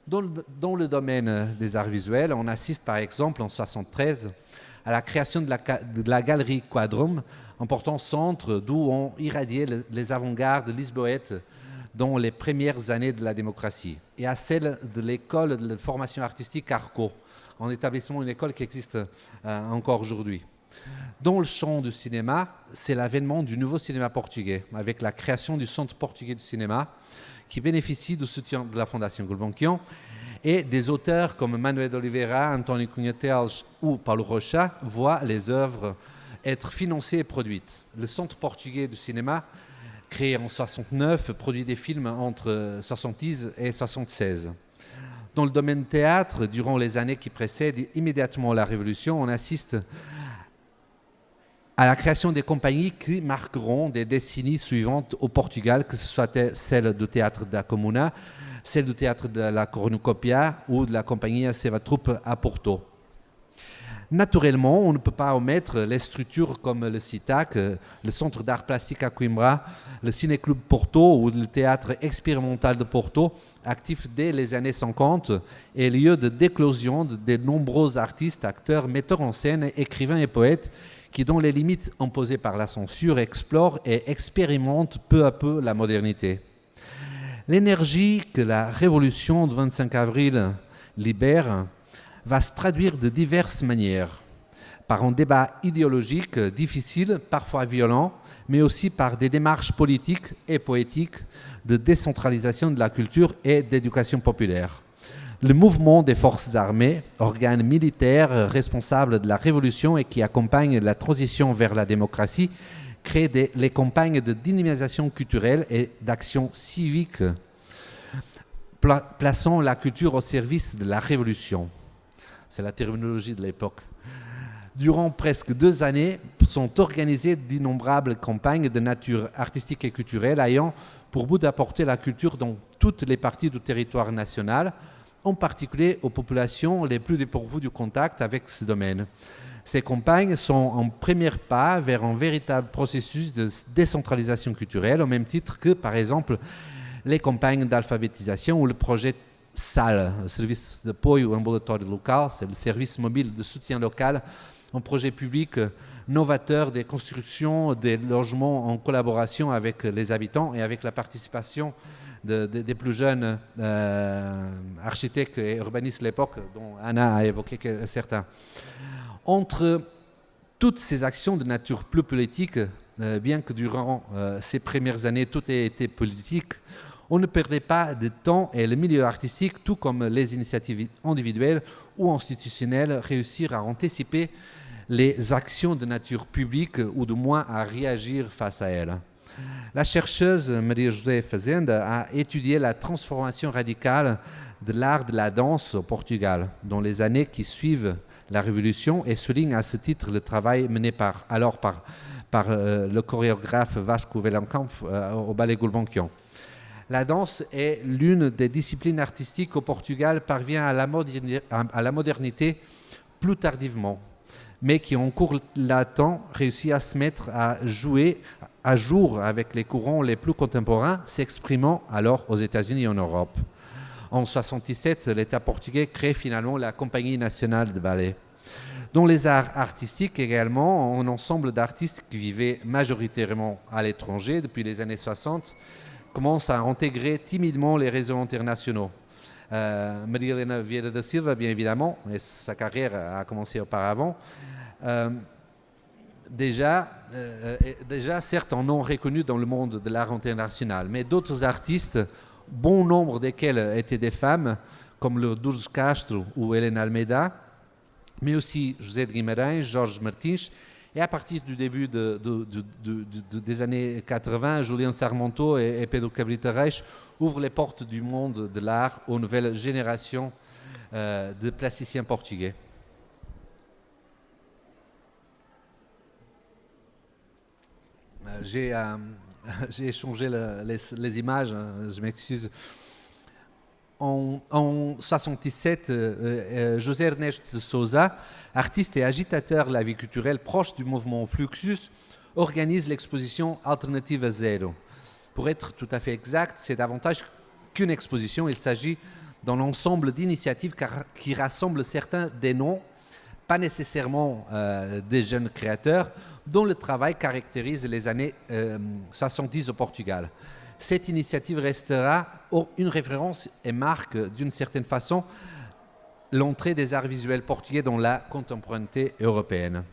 Dans le domaine des arts visuels, on assiste par exemple en 1973 à la création de la galerie Quadrum, important centre d'où ont irradié les avant-gardes lisboètes dans les premières années de la démocratie, et à celle de l'école de formation artistique Arco, un établissement, une école qui existe encore aujourd'hui. Dans le champ du cinéma, c'est l'avènement du nouveau cinéma portugais, avec la création du Centre portugais du cinéma, qui bénéficie du soutien de la Fondation Gulbenkian, et des auteurs comme Manuel de Oliveira, António Cunha Teles ou Paulo Rocha voient les œuvres être financées et produites. Le Centre portugais du cinéma, créé en 1969, produit des films entre 1970 et 1976. Dans le domaine théâtre, durant les années qui précèdent immédiatement la Révolution, on assiste à la création des compagnies qui marqueront des décennies suivantes au Portugal, que ce soit celle du théâtre da Comuna, celle du théâtre de la Cornucopia ou de la compagnie Seva Troupe à Porto. Naturellement, on ne peut pas omettre les structures comme le CITAC, le Centre d'art plastique à Coimbra, le Ciné-Club Porto ou le Théâtre expérimental de Porto, actif dès les années 50 et lieu de d'éclosion de nombreux artistes, acteurs, metteurs en scène, écrivains et poètes qui, dans les limites imposées par la censure, explore et expérimente peu à peu la modernité. L'énergie que la révolution du 25 avril libère va se traduire de diverses manières, par un débat idéologique difficile, parfois violent, mais aussi par des démarches politiques et poétiques de décentralisation de la culture et d'éducation populaire. Le mouvement des forces armées, organe militaire responsable de la révolution et qui accompagne la transition vers la démocratie, crée les campagnes de dynamisation culturelle et d'action civique, plaçant la culture au service de la révolution. C'est la terminologie de l'époque. Durant presque 2 années, sont organisées d'innombrables campagnes de nature artistique et culturelle ayant pour but d'apporter la culture dans toutes les parties du territoire national, en particulier aux populations les plus dépourvues du contact avec ce domaine. Ces campagnes sont un premier pas vers un véritable processus de décentralisation culturelle, au même titre que, par exemple, les campagnes d'alphabétisation ou le projet SAL, le service de apoio ambulatório local, c'est le service mobile de soutien local, un projet public novateur des constructions des logements en collaboration avec les habitants et avec la participation des plus jeunes architectes et urbanistes de l'époque, dont Anna a évoqué certains. Entre toutes ces actions de nature plus politique, bien que durant ces premières années tout ait été politique, on ne perdait pas de temps et le milieu artistique, tout comme les initiatives individuelles ou institutionnelles, réussir à anticiper les actions de nature publique ou du moins à réagir face à elles. La chercheuse Maria José Fazenda a étudié la transformation radicale de l'art de la danse au Portugal dans les années qui suivent la Révolution et souligne à ce titre le travail mené par le chorégraphe Vasco Vellenkamp au Ballet Gulbenkian. La danse est l'une des disciplines artistiques au Portugal parvient à la modernité plus tardivement, mais qui en cours latent réussit à se mettre à jouer à jour avec les courants les plus contemporains, s'exprimant alors aux États-Unis et en Europe. En 1967, l'État portugais crée finalement la Compagnie nationale de ballet. Dans les arts artistiques également, un ensemble d'artistes qui vivaient majoritairement à l'étranger depuis les années 60 commence à intégrer timidement les réseaux internationaux. Maria Helena Vieira da Silva, bien évidemment, et sa carrière a commencé auparavant, déjà, certes, en ont reconnu dans le monde de l'art international, mais d'autres artistes, bon nombre desquels étaient des femmes, comme le Lourdes Castro ou Helena Almeida, mais aussi José de Guimarães, Jorge Martins, et à partir du début des années 80, Julián Sarmiento et Pedro Cabrita Reis ouvrent les portes du monde de l'art aux nouvelles générations de plasticiens portugais. J'ai échangé les images, je m'excuse. En 1977, José Ernesto de Souza, artiste et agitateur de la vie culturelle proche du mouvement Fluxus, organise l'exposition Alternativa Zero. Pour être tout à fait exact, c'est davantage qu'une exposition, il s'agit d'un ensemble d'initiatives qui rassemblent certains des noms, pas nécessairement des jeunes créateurs, dont le travail caractérise les années 70 au Portugal. Cette initiative restera une référence et marque d'une certaine façon l'entrée des arts visuels portugais dans la contemporanéité européenne.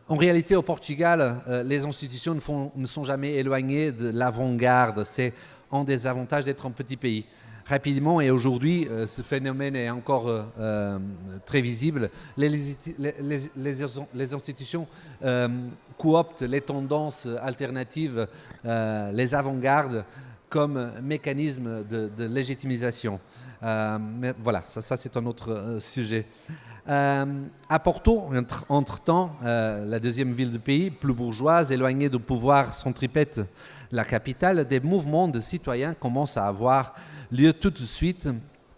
En réalité, au Portugal, les institutions ne sont jamais éloignées de l'avant-garde. C'est un des avantages d'être un petit pays. Rapidement, et aujourd'hui, ce phénomène est encore très visible, les institutions cooptent les tendances alternatives, les avant-gardes, comme mécanisme de légitimisation. Mais voilà, ça c'est un autre sujet. À Porto, entre-temps, la deuxième ville du pays, plus bourgeoise, éloignée du pouvoir centripète, la capitale, des mouvements de citoyens commencent à avoir lieu tout de suite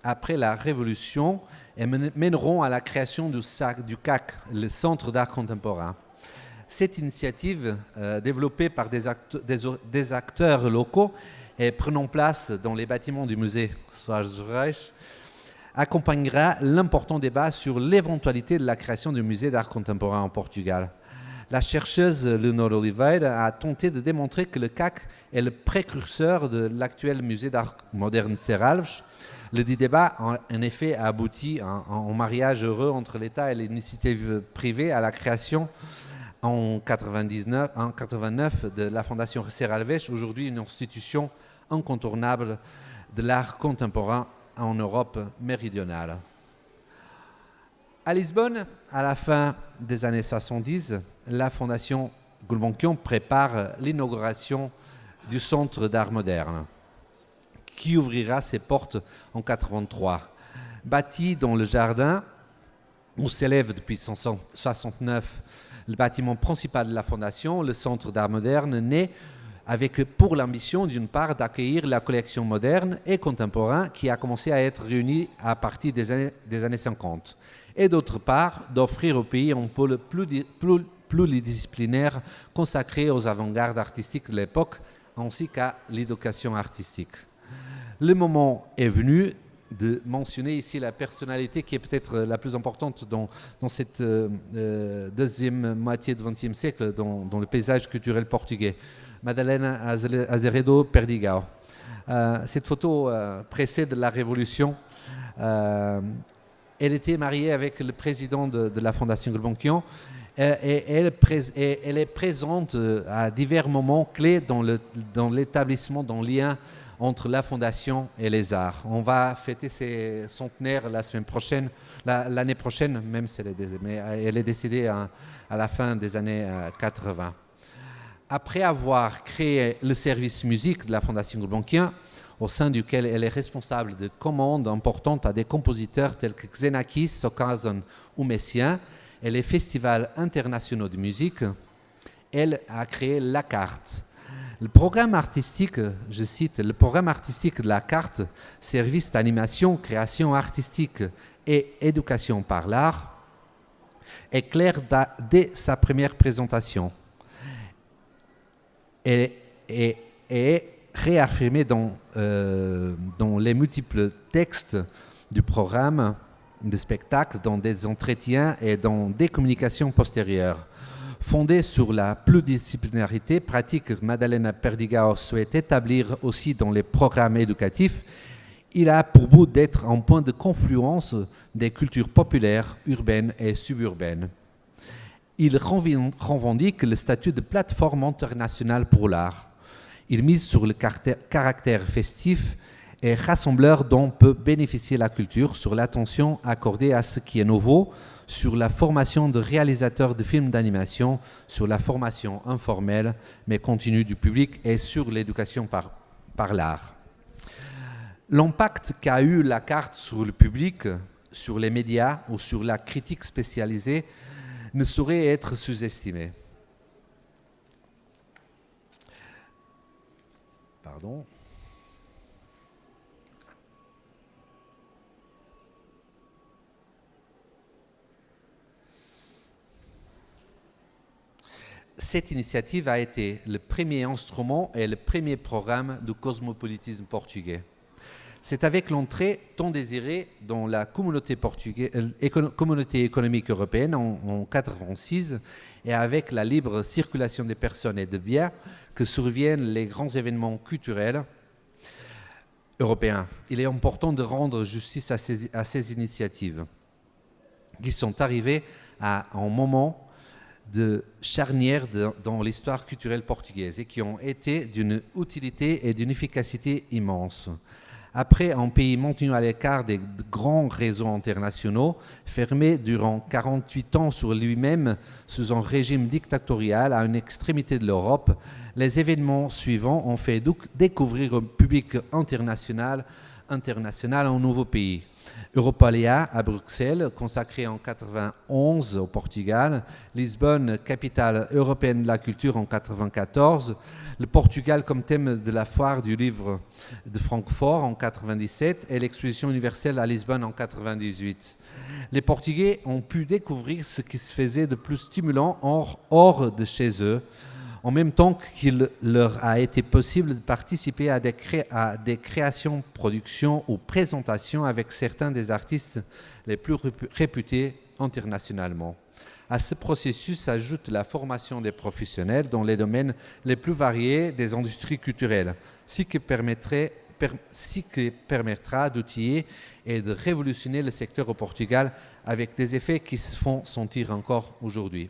après la Révolution et mèneront à la création du CAC, le Centre d'art contemporain. Cette initiative, développée par des acteurs locaux et prenant place dans les bâtiments du musée Soares Reis, accompagnera l'important débat sur l'éventualité de la création du musée d'art contemporain en Portugal. la chercheuse Leonore Oliveira a tenté de démontrer que le CAC est le précurseur de l'actuel musée d'art moderne Serralves. Le dit débat, en effet, a abouti en mariage heureux entre l'État et l'initiative privée à la création en 1989 de la Fondation Serralves, aujourd'hui une institution incontournable de l'art contemporain en Europe méridionale. À Lisbonne, à la fin des années 70, la Fondation Gulbenkian prépare l'inauguration du Centre d'art moderne, qui ouvrira ses portes en 1983. Bâti dans le jardin, où s'élève depuis 1969 le bâtiment principal de la Fondation, le Centre d'art moderne naît avec pour l'ambition d'une part d'accueillir la collection moderne et contemporaine qui a commencé à être réunie à partir des années 50, et d'autre part d'offrir au pays un pôle pluridisciplinaire consacré aux avant-gardes artistiques de l'époque ainsi qu'à l'éducation artistique. Le moment est venu de mentionner ici la personnalité qui est peut-être la plus importante dans cette deuxième moitié du XXe siècle dans le paysage culturel portugais, Madalena Azeredo Perdigão. Cette photo précède la Révolution. Elle était mariée avec le président de la Fondation Gulbenkian et elle est présente à divers moments clés dans l'établissement, dans le lien entre la Fondation et les arts. On va fêter ses centenaires l'année prochaine, même si elle est décédée à la fin des années 80. Après avoir créé le service musique de la Fondation Gulbenkian, au sein duquel elle est responsable de commandes importantes à des compositeurs tels que Xenakis, Sokazon ou Messiaen et les festivals internationaux de musique, elle a créé La Carte. Le programme artistique, je cite, le programme artistique de La Carte, service d'animation, création artistique et éducation par l'art, est clair dès sa première présentation et est réaffirmé dans les multiples textes du programme de spectacle, dans des entretiens et dans des communications postérieures. Fondée sur la pluridisciplinarité pratique que Madalena Perdigão souhaite établir aussi dans les programmes éducatifs, il a pour but d'être un point de confluence des cultures populaires, urbaines et suburbaines. Il revendique le statut de plateforme internationale pour l'art. Il mise sur le caractère festif et rassembleur dont peut bénéficier la culture, sur l'attention accordée à ce qui est nouveau, sur la formation de réalisateurs de films d'animation, sur la formation informelle mais continue du public et sur l'éducation par l'art. L'impact qu'a eu La Carte sur le public, sur les médias ou sur la critique spécialisée ne saurait être sous-estimé. Pardon. Cette initiative a été le premier instrument et le premier programme du cosmopolitisme portugais. C'est avec l'entrée tant désirée dans la communauté économique européenne en 1986 et avec la libre circulation des personnes et des biens que surviennent les grands événements culturels européens. Il est important de rendre justice à ces initiatives qui sont arrivées à un moment de charnière dans l'histoire culturelle portugaise et qui ont été d'une utilité et d'une efficacité immense. Après un pays maintenu à l'écart des grands réseaux internationaux, fermé durant 48 ans sur lui-même sous un régime dictatorial à une extrémité de l'Europe, les événements suivants ont fait découvrir au public international un nouveau pays. Europalia à Bruxelles, consacré en 1991 au Portugal, Lisbonne, capitale européenne de la culture en 1994, le Portugal comme thème de la foire du livre de Francfort en 1997 et l'exposition universelle à Lisbonne en 1998. Les Portugais ont pu découvrir ce qui se faisait de plus stimulant hors de chez eux, en même temps qu'il leur a été possible de participer à des créations, productions ou présentations avec certains des artistes les plus réputés internationalement. À ce processus s'ajoute la formation des professionnels dans les domaines les plus variés des industries culturelles, ce qui permettra d'outiller et de révolutionner le secteur au Portugal avec des effets qui se font sentir encore aujourd'hui.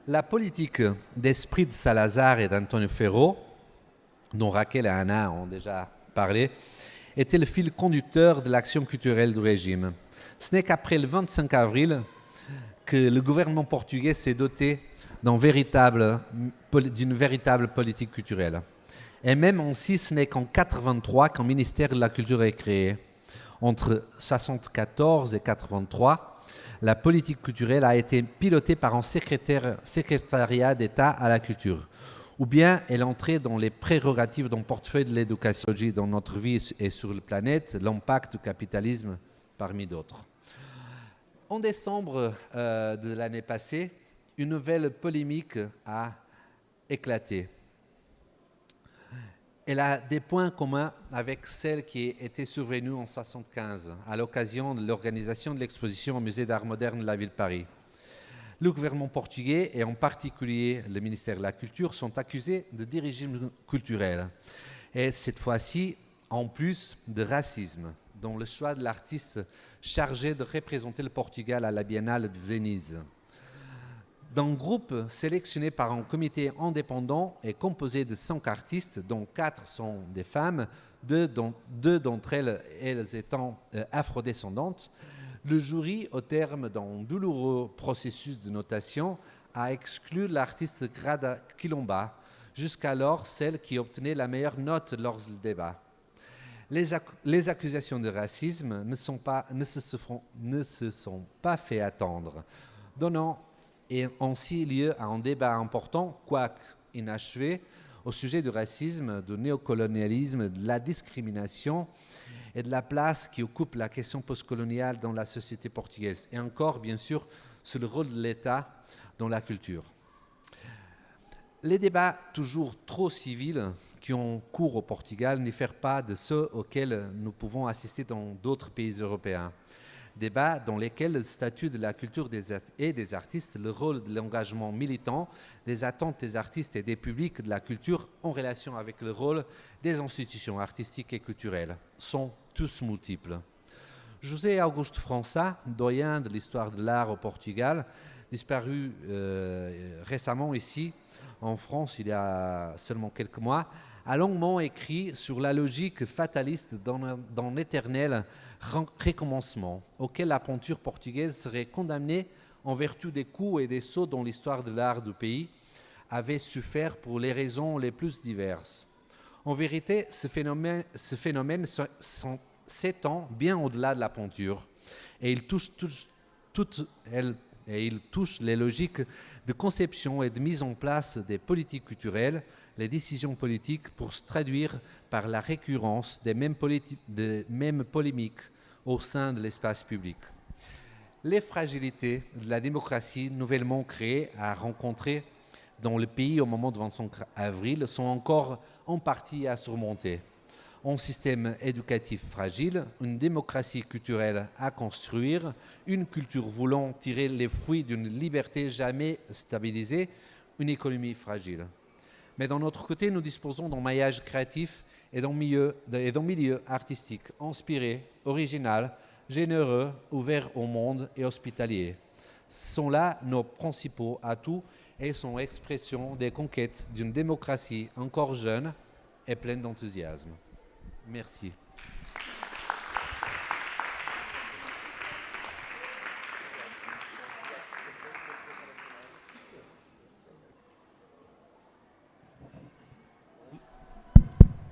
La politique d'esprit de Salazar et d'Antonio Ferro, dont Raquel et Anna ont déjà parlé, était le fil conducteur de l'action culturelle du régime. Ce n'est qu'après le 25 avril que le gouvernement portugais s'est doté d'une véritable politique culturelle. Et même ainsi, ce n'est qu'en 1983 qu'un ministère de la Culture est créé. Entre 1974 et 1983, la politique culturelle a été pilotée par un secrétariat d'État à la culture, ou bien elle entrait dans les prérogatives d'un portefeuille de l'éducation dans notre vie et sur la planète, l'impact du capitalisme parmi d'autres. En décembre de l'année passée, une nouvelle polémique a éclaté. Elle a des points communs avec celle qui était survenue en 1975, à l'occasion de l'organisation de l'exposition au Musée d'Art moderne de la ville de Paris. Le gouvernement portugais, et en particulier le ministère de la Culture, sont accusés de dirigisme culturel. Et cette fois-ci, en plus de racisme, dans le choix de l'artiste chargé de représenter le Portugal à la Biennale de Venise. D'un groupe sélectionné par un comité indépendant et composé de 5 artistes, dont 4 sont des femmes, deux d'entre elles étant afrodescendantes, le jury, au terme d'un douloureux processus de notation, a exclu l'artiste Grada Quilomba, jusqu'alors celle qui obtenait la meilleure note lors du débat. Les accusations de racisme ne se sont pas fait attendre, donnant ainsi lieu à un débat important, quoique inachevé, au sujet du racisme, du néocolonialisme, de la discrimination et de la place qui occupe la question postcoloniale dans la société portugaise, et encore, bien sûr, sur le rôle de l'État dans la culture. Les débats toujours trop civils qui ont cours au Portugal ne diffèrent pas de ceux auxquels nous pouvons assister dans d'autres pays européens. Débats dans lesquels le statut de la culture et des artistes, le rôle de l'engagement militant, les attentes des artistes et des publics de la culture en relation avec le rôle des institutions artistiques et culturelles sont tous multiples. José Augusto França, doyen de l'histoire de l'art au Portugal, disparu récemment ici en France il y a seulement quelques mois, a longuement écrit sur la logique fataliste d'un éternel recommencement auquel la peinture portugaise serait condamnée en vertu des coups et des sauts dont l'histoire de l'art du pays avait souffert pour les raisons les plus diverses. En vérité, ce phénomène s'étend bien au-delà de la peinture et il touche les logiques de conception et de mise en place des politiques culturelles, les décisions politiques pour se traduire par la récurrence des mêmes polémiques au sein de l'espace public. Les fragilités de la démocratie nouvellement créée à rencontrer dans le pays au moment du 25 avril sont encore en partie à surmonter. Un système éducatif fragile, une démocratie culturelle à construire, une culture voulant tirer les fruits d'une liberté jamais stabilisée, une économie fragile. Mais d'un autre côté, nous disposons d'un maillage créatif et d'un milieu artistique inspiré, original, généreux, ouvert au monde et hospitalier. Ce sont là nos principaux atouts et sont expression des conquêtes d'une démocratie encore jeune et pleine d'enthousiasme. Merci.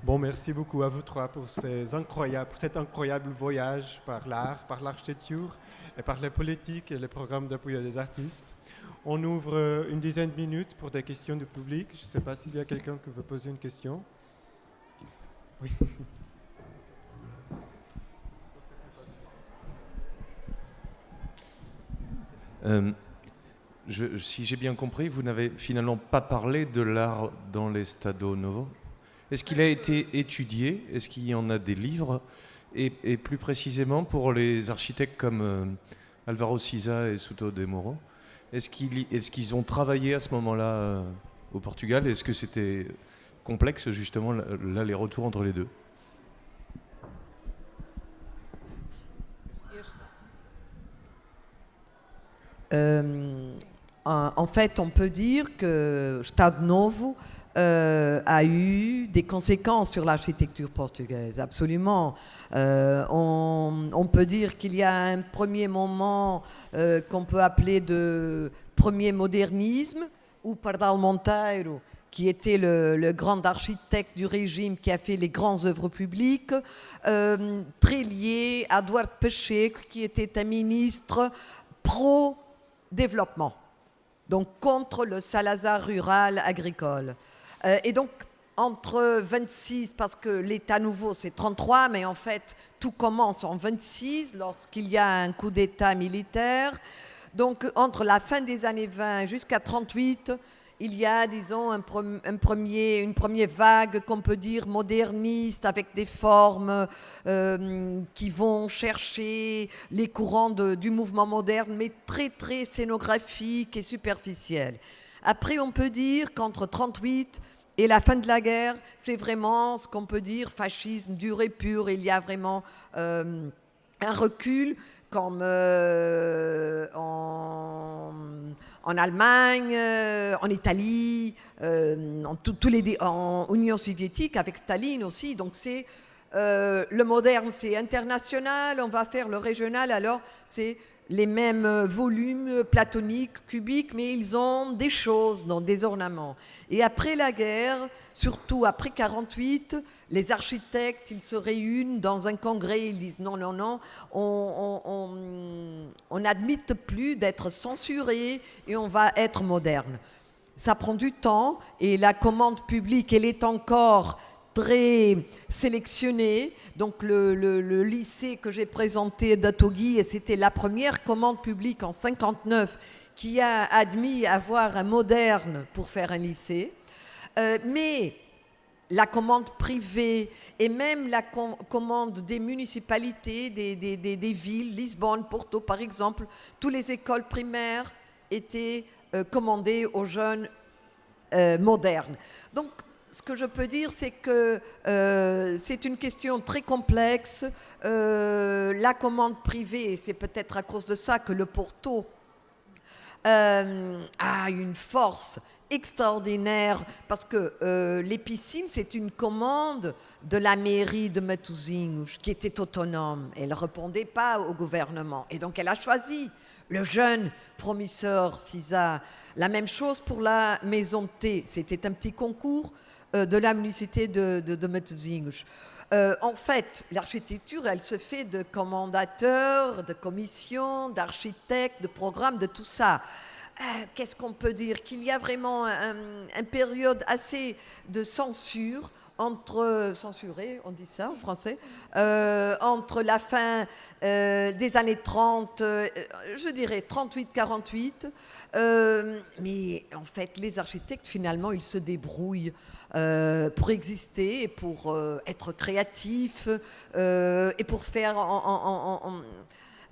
Bon, merci beaucoup à vous trois pour cet incroyable voyage par l'art, par l'architecture et par les politiques et les programmes d'appui à des artistes. On ouvre une dizaine de minutes pour des questions du public. Je ne sais pas s'il y a quelqu'un qui veut poser une question. Oui.
Si j'ai bien compris, vous n'avez finalement pas parlé de l'art dans les Estado Novo. Est-ce qu'il a été étudié? Est-ce qu'il y en a des livres? Et plus précisément pour les architectes comme Álvaro Siza et Souto de Moro, est-ce qu'ils ont travaillé à ce moment-là au Portugal? Est-ce que c'était complexe justement l'aller-retour entre les deux?
En fait, on peut dire que Estado Novo a eu des conséquences sur l'architecture portugaise, absolument. On peut dire qu'il y a un premier moment qu'on peut appeler de premier modernisme, où Pardal Monteiro, qui était le grand architecte du régime qui a fait les grandes œuvres publiques, très lié à Duarte Pacheco, qui était un ministre pro-développement, donc contre le Salazar rural agricole. Et donc, entre 26, parce que l'État nouveau c'est 33, mais en fait tout commence en 26 lorsqu'il y a un coup d'État militaire. Donc entre la fin des années 20 jusqu'à 38, il y a, disons, une première vague qu'on peut dire moderniste, avec des formes qui vont chercher les courants du mouvement moderne, mais très très scénographiques et superficiels. Après, on peut dire qu'entre 38 et la fin de la guerre, c'est vraiment ce qu'on peut dire fascisme dur et pur. Il y a vraiment un recul, comme en Allemagne, en Italie, en Union soviétique, avec Staline aussi. Donc c'est le moderne, c'est international, on va faire le régional, alors c'est les mêmes volumes platoniques, cubiques, mais ils ont des choses, donc des ornements. Et après la guerre, surtout après 48, les architectes, ils se réunissent dans un congrès, ils disent non, non, non, on n'admite plus d'être censuré et on va être moderne. Ça prend du temps et la commande publique, elle est encore très sélectionnée. Donc le lycée que j'ai présenté d'Atogui, et c'était la première commande publique en 59 qui a admis avoir un moderne pour faire un lycée. Mais la commande privée et même la commande des municipalités, des villes, Lisbonne, Porto par exemple, toutes les écoles primaires étaient commandées aux jeunes modernes. Donc ce que je peux dire, c'est que c'est une question très complexe. La commande privée, et c'est peut-être à cause de ça que le Porto a une force extraordinaire, parce que les piscines, c'est une commande de la mairie de Matosinhos qui était autonome. Elle ne répondait pas au gouvernement. Et donc elle a choisi le jeune promisseur Siza. La même chose pour la maison de thé. C'était un petit concours de la municipalité de Matosinhos. En fait, l'architecture, elle se fait de commandateurs, de commissions, d'architectes, de programmes, de tout ça. Qu'est-ce qu'on peut dire? Qu'il y a vraiment une période assez de censure censuré, on dit ça en français, entre la fin des années 30, je dirais 38-48, mais en fait les architectes finalement ils se débrouillent pour exister et pour être créatifs et pour faire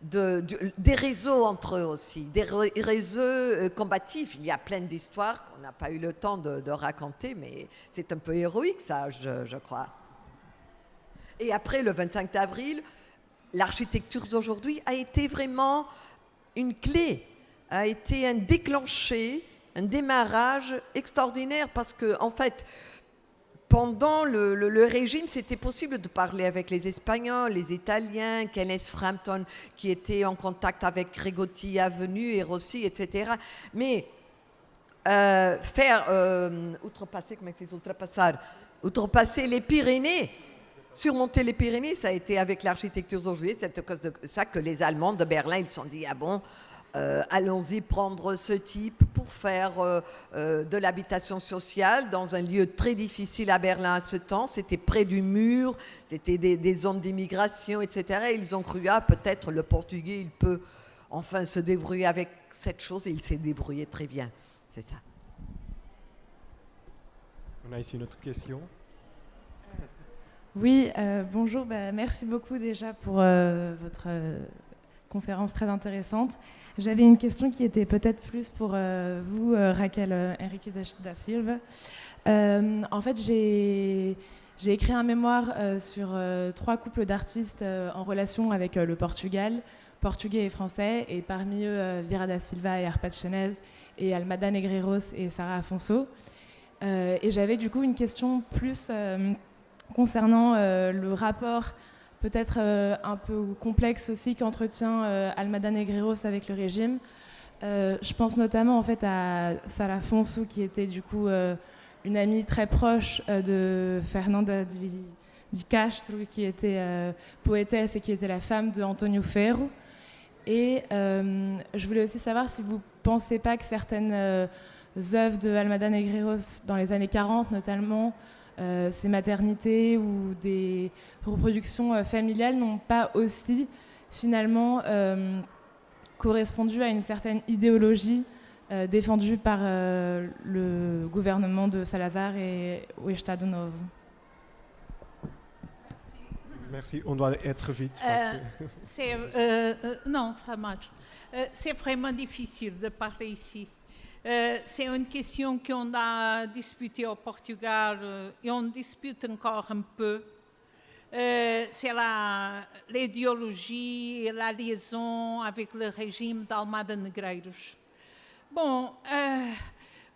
des réseaux entre eux aussi, des réseaux combatifs. Il y a plein d'histoires qu'on n'a pas eu le temps de raconter, mais c'est un peu héroïque ça, je crois. Et après le 25 avril, l'architecture d'aujourd'hui a été vraiment une clé, a été un déclenché, un démarrage extraordinaire, parce que en fait, pendant le régime, c'était possible de parler avec les Espagnols, les Italiens, Kenneth Frampton, qui était en contact avec Rigotti Avenue et Rossi, etc. Mais outrepasser les Pyrénées, surmonter les Pyrénées, ça a été avec l'architecture d'aujourd'hui. C'est à cause de ça que les Allemands de Berlin, ils se sont dit, ah bon, allons-y prendre ce type pour faire de l'habitation sociale dans un lieu très difficile à Berlin à ce temps. C'était près du mur, c'était des zones d'immigration, etc. Et ils ont cru, ah, peut-être le portugais, il peut enfin se débrouiller avec cette chose, et il s'est débrouillé très bien. C'est ça.
On a ici une autre question.
Oui, bonjour. Merci beaucoup déjà pour votre conférence très intéressante. J'avais une question qui était peut-être plus pour vous, Raquel Henrique da Silva. En fait, j'ai écrit un mémoire sur 3 couples d'artistes en relation avec le Portugal, portugais et français, et parmi eux, Vieira da Silva et Arpad Chenez, et Almada Negreiros et Sarah Afonso. Et j'avais du coup une question plus concernant le rapport peut-être un peu complexe aussi qu'entretient Almada Negreiros avec le régime. Je pense notamment en fait à Sarah Afonso, qui était du coup une amie très proche de Fernanda de Castro, qui était poétesse et qui était la femme de Antonio Ferro. Et je voulais aussi savoir si vous ne pensez pas que certaines œuvres de Almada Negreiros dans les années 40 notamment, ces maternités ou des reproductions familiales n'ont pas aussi finalement correspondu à une certaine idéologie défendue par le gouvernement de Salazar et o Estado Novo.
Merci, on doit être vite. Parce que...
Non, ça marche. C'est vraiment difficile de parler ici. C'est une question qu'on a disputée au Portugal et on dispute encore un peu. C'est l'idéologie et la liaison avec le régime d'Almada Negreiros. Bon,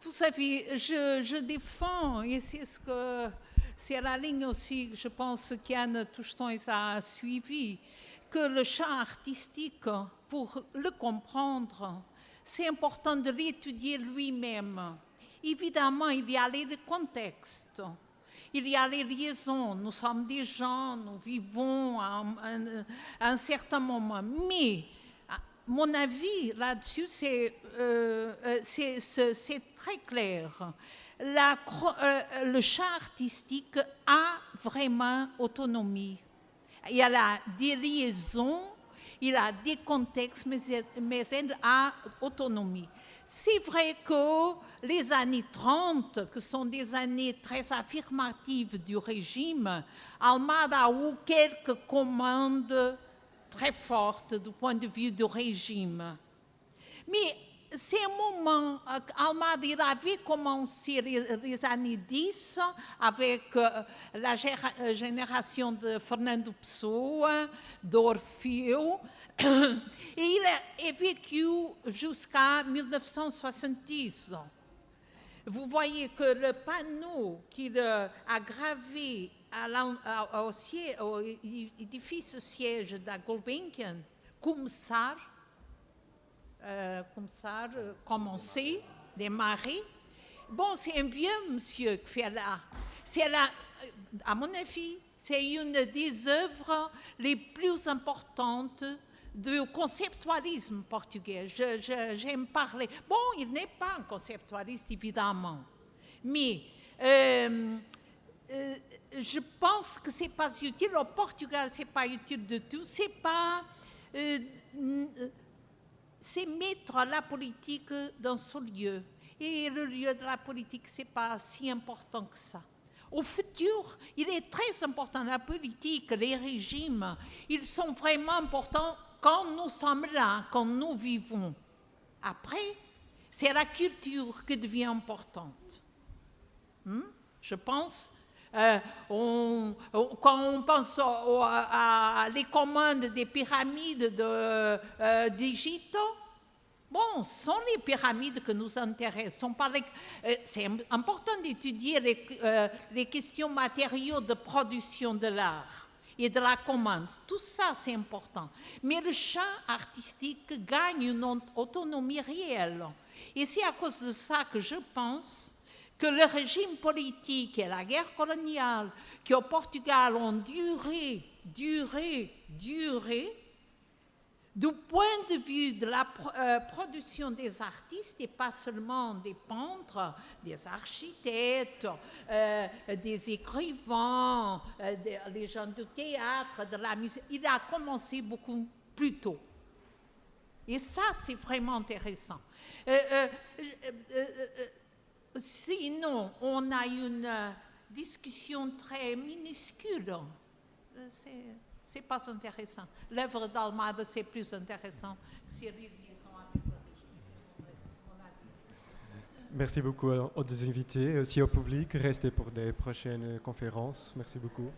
vous savez, je défends, et c'est la ligne aussi que je pense qu'Anne Toucheton a suivi, que le champ artistique, pour le comprendre, c'est important de l'étudier lui-même. Évidemment, il y a les contextes, il y a les liaisons. Nous sommes des gens, nous vivons à un certain moment. Mais, mon avis là-dessus, c'est très clair. Le champ artistique a vraiment autonomie. Il y a des liaisons, il a des contextes, mais elle a autonomie. C'est vrai que les années 30, que sont des années très affirmatives du régime, Almada a eu quelques commandes très fortes du point de vue du régime. Mais c'est un moment, Almada il avait commencé les années 10 avec la génération de Fernando Pessoa, d'Orfeu, et il a vécu jusqu'à 1970. Vous voyez que le panneau qu'il a gravé au édifice siège de Gulbenkian, commencer, démarrer. Bon, c'est un vieux monsieur qui fait là. C'est là, à mon avis, c'est une des œuvres les plus importantes du conceptualisme portugais. J'aime parler. Bon, il n'est pas un conceptualiste, évidemment. Mais je pense que ce n'est pas utile. Au Portugal, ce n'est pas utile du tout. C'est pas... c'est mettre la politique dans son lieu. Et le lieu de la politique, ce n'est pas si important que ça. Au futur, il est très important, la politique, les régimes, ils sont vraiment importants quand nous sommes là, quand nous vivons. Après, c'est la culture qui devient importante. Je pense... quand on pense à les commandes des pyramides d'Égypte, bon, ce sont les pyramides que nous intéressent. C'est important d'étudier les questions matériaux de production de l'art et de la commande. Tout ça, c'est important. Mais le champ artistique gagne une autonomie réelle. Et c'est à cause de ça que je pense que le régime politique et la guerre coloniale qui au Portugal ont duré, du point de vue de la production des artistes, et pas seulement des peintres, des architectes, des écrivains, des gens du théâtre, de la musique, il a commencé beaucoup plus tôt. Et ça, c'est vraiment intéressant. Sinon, on a discussion très minuscule. C'est pas intéressant. L'œuvre d'Almada, c'est plus intéressant que ses liaisons avec le régime.
Merci beaucoup aux deux invités, aussi au public. Restez pour des prochaines conférences. Merci beaucoup.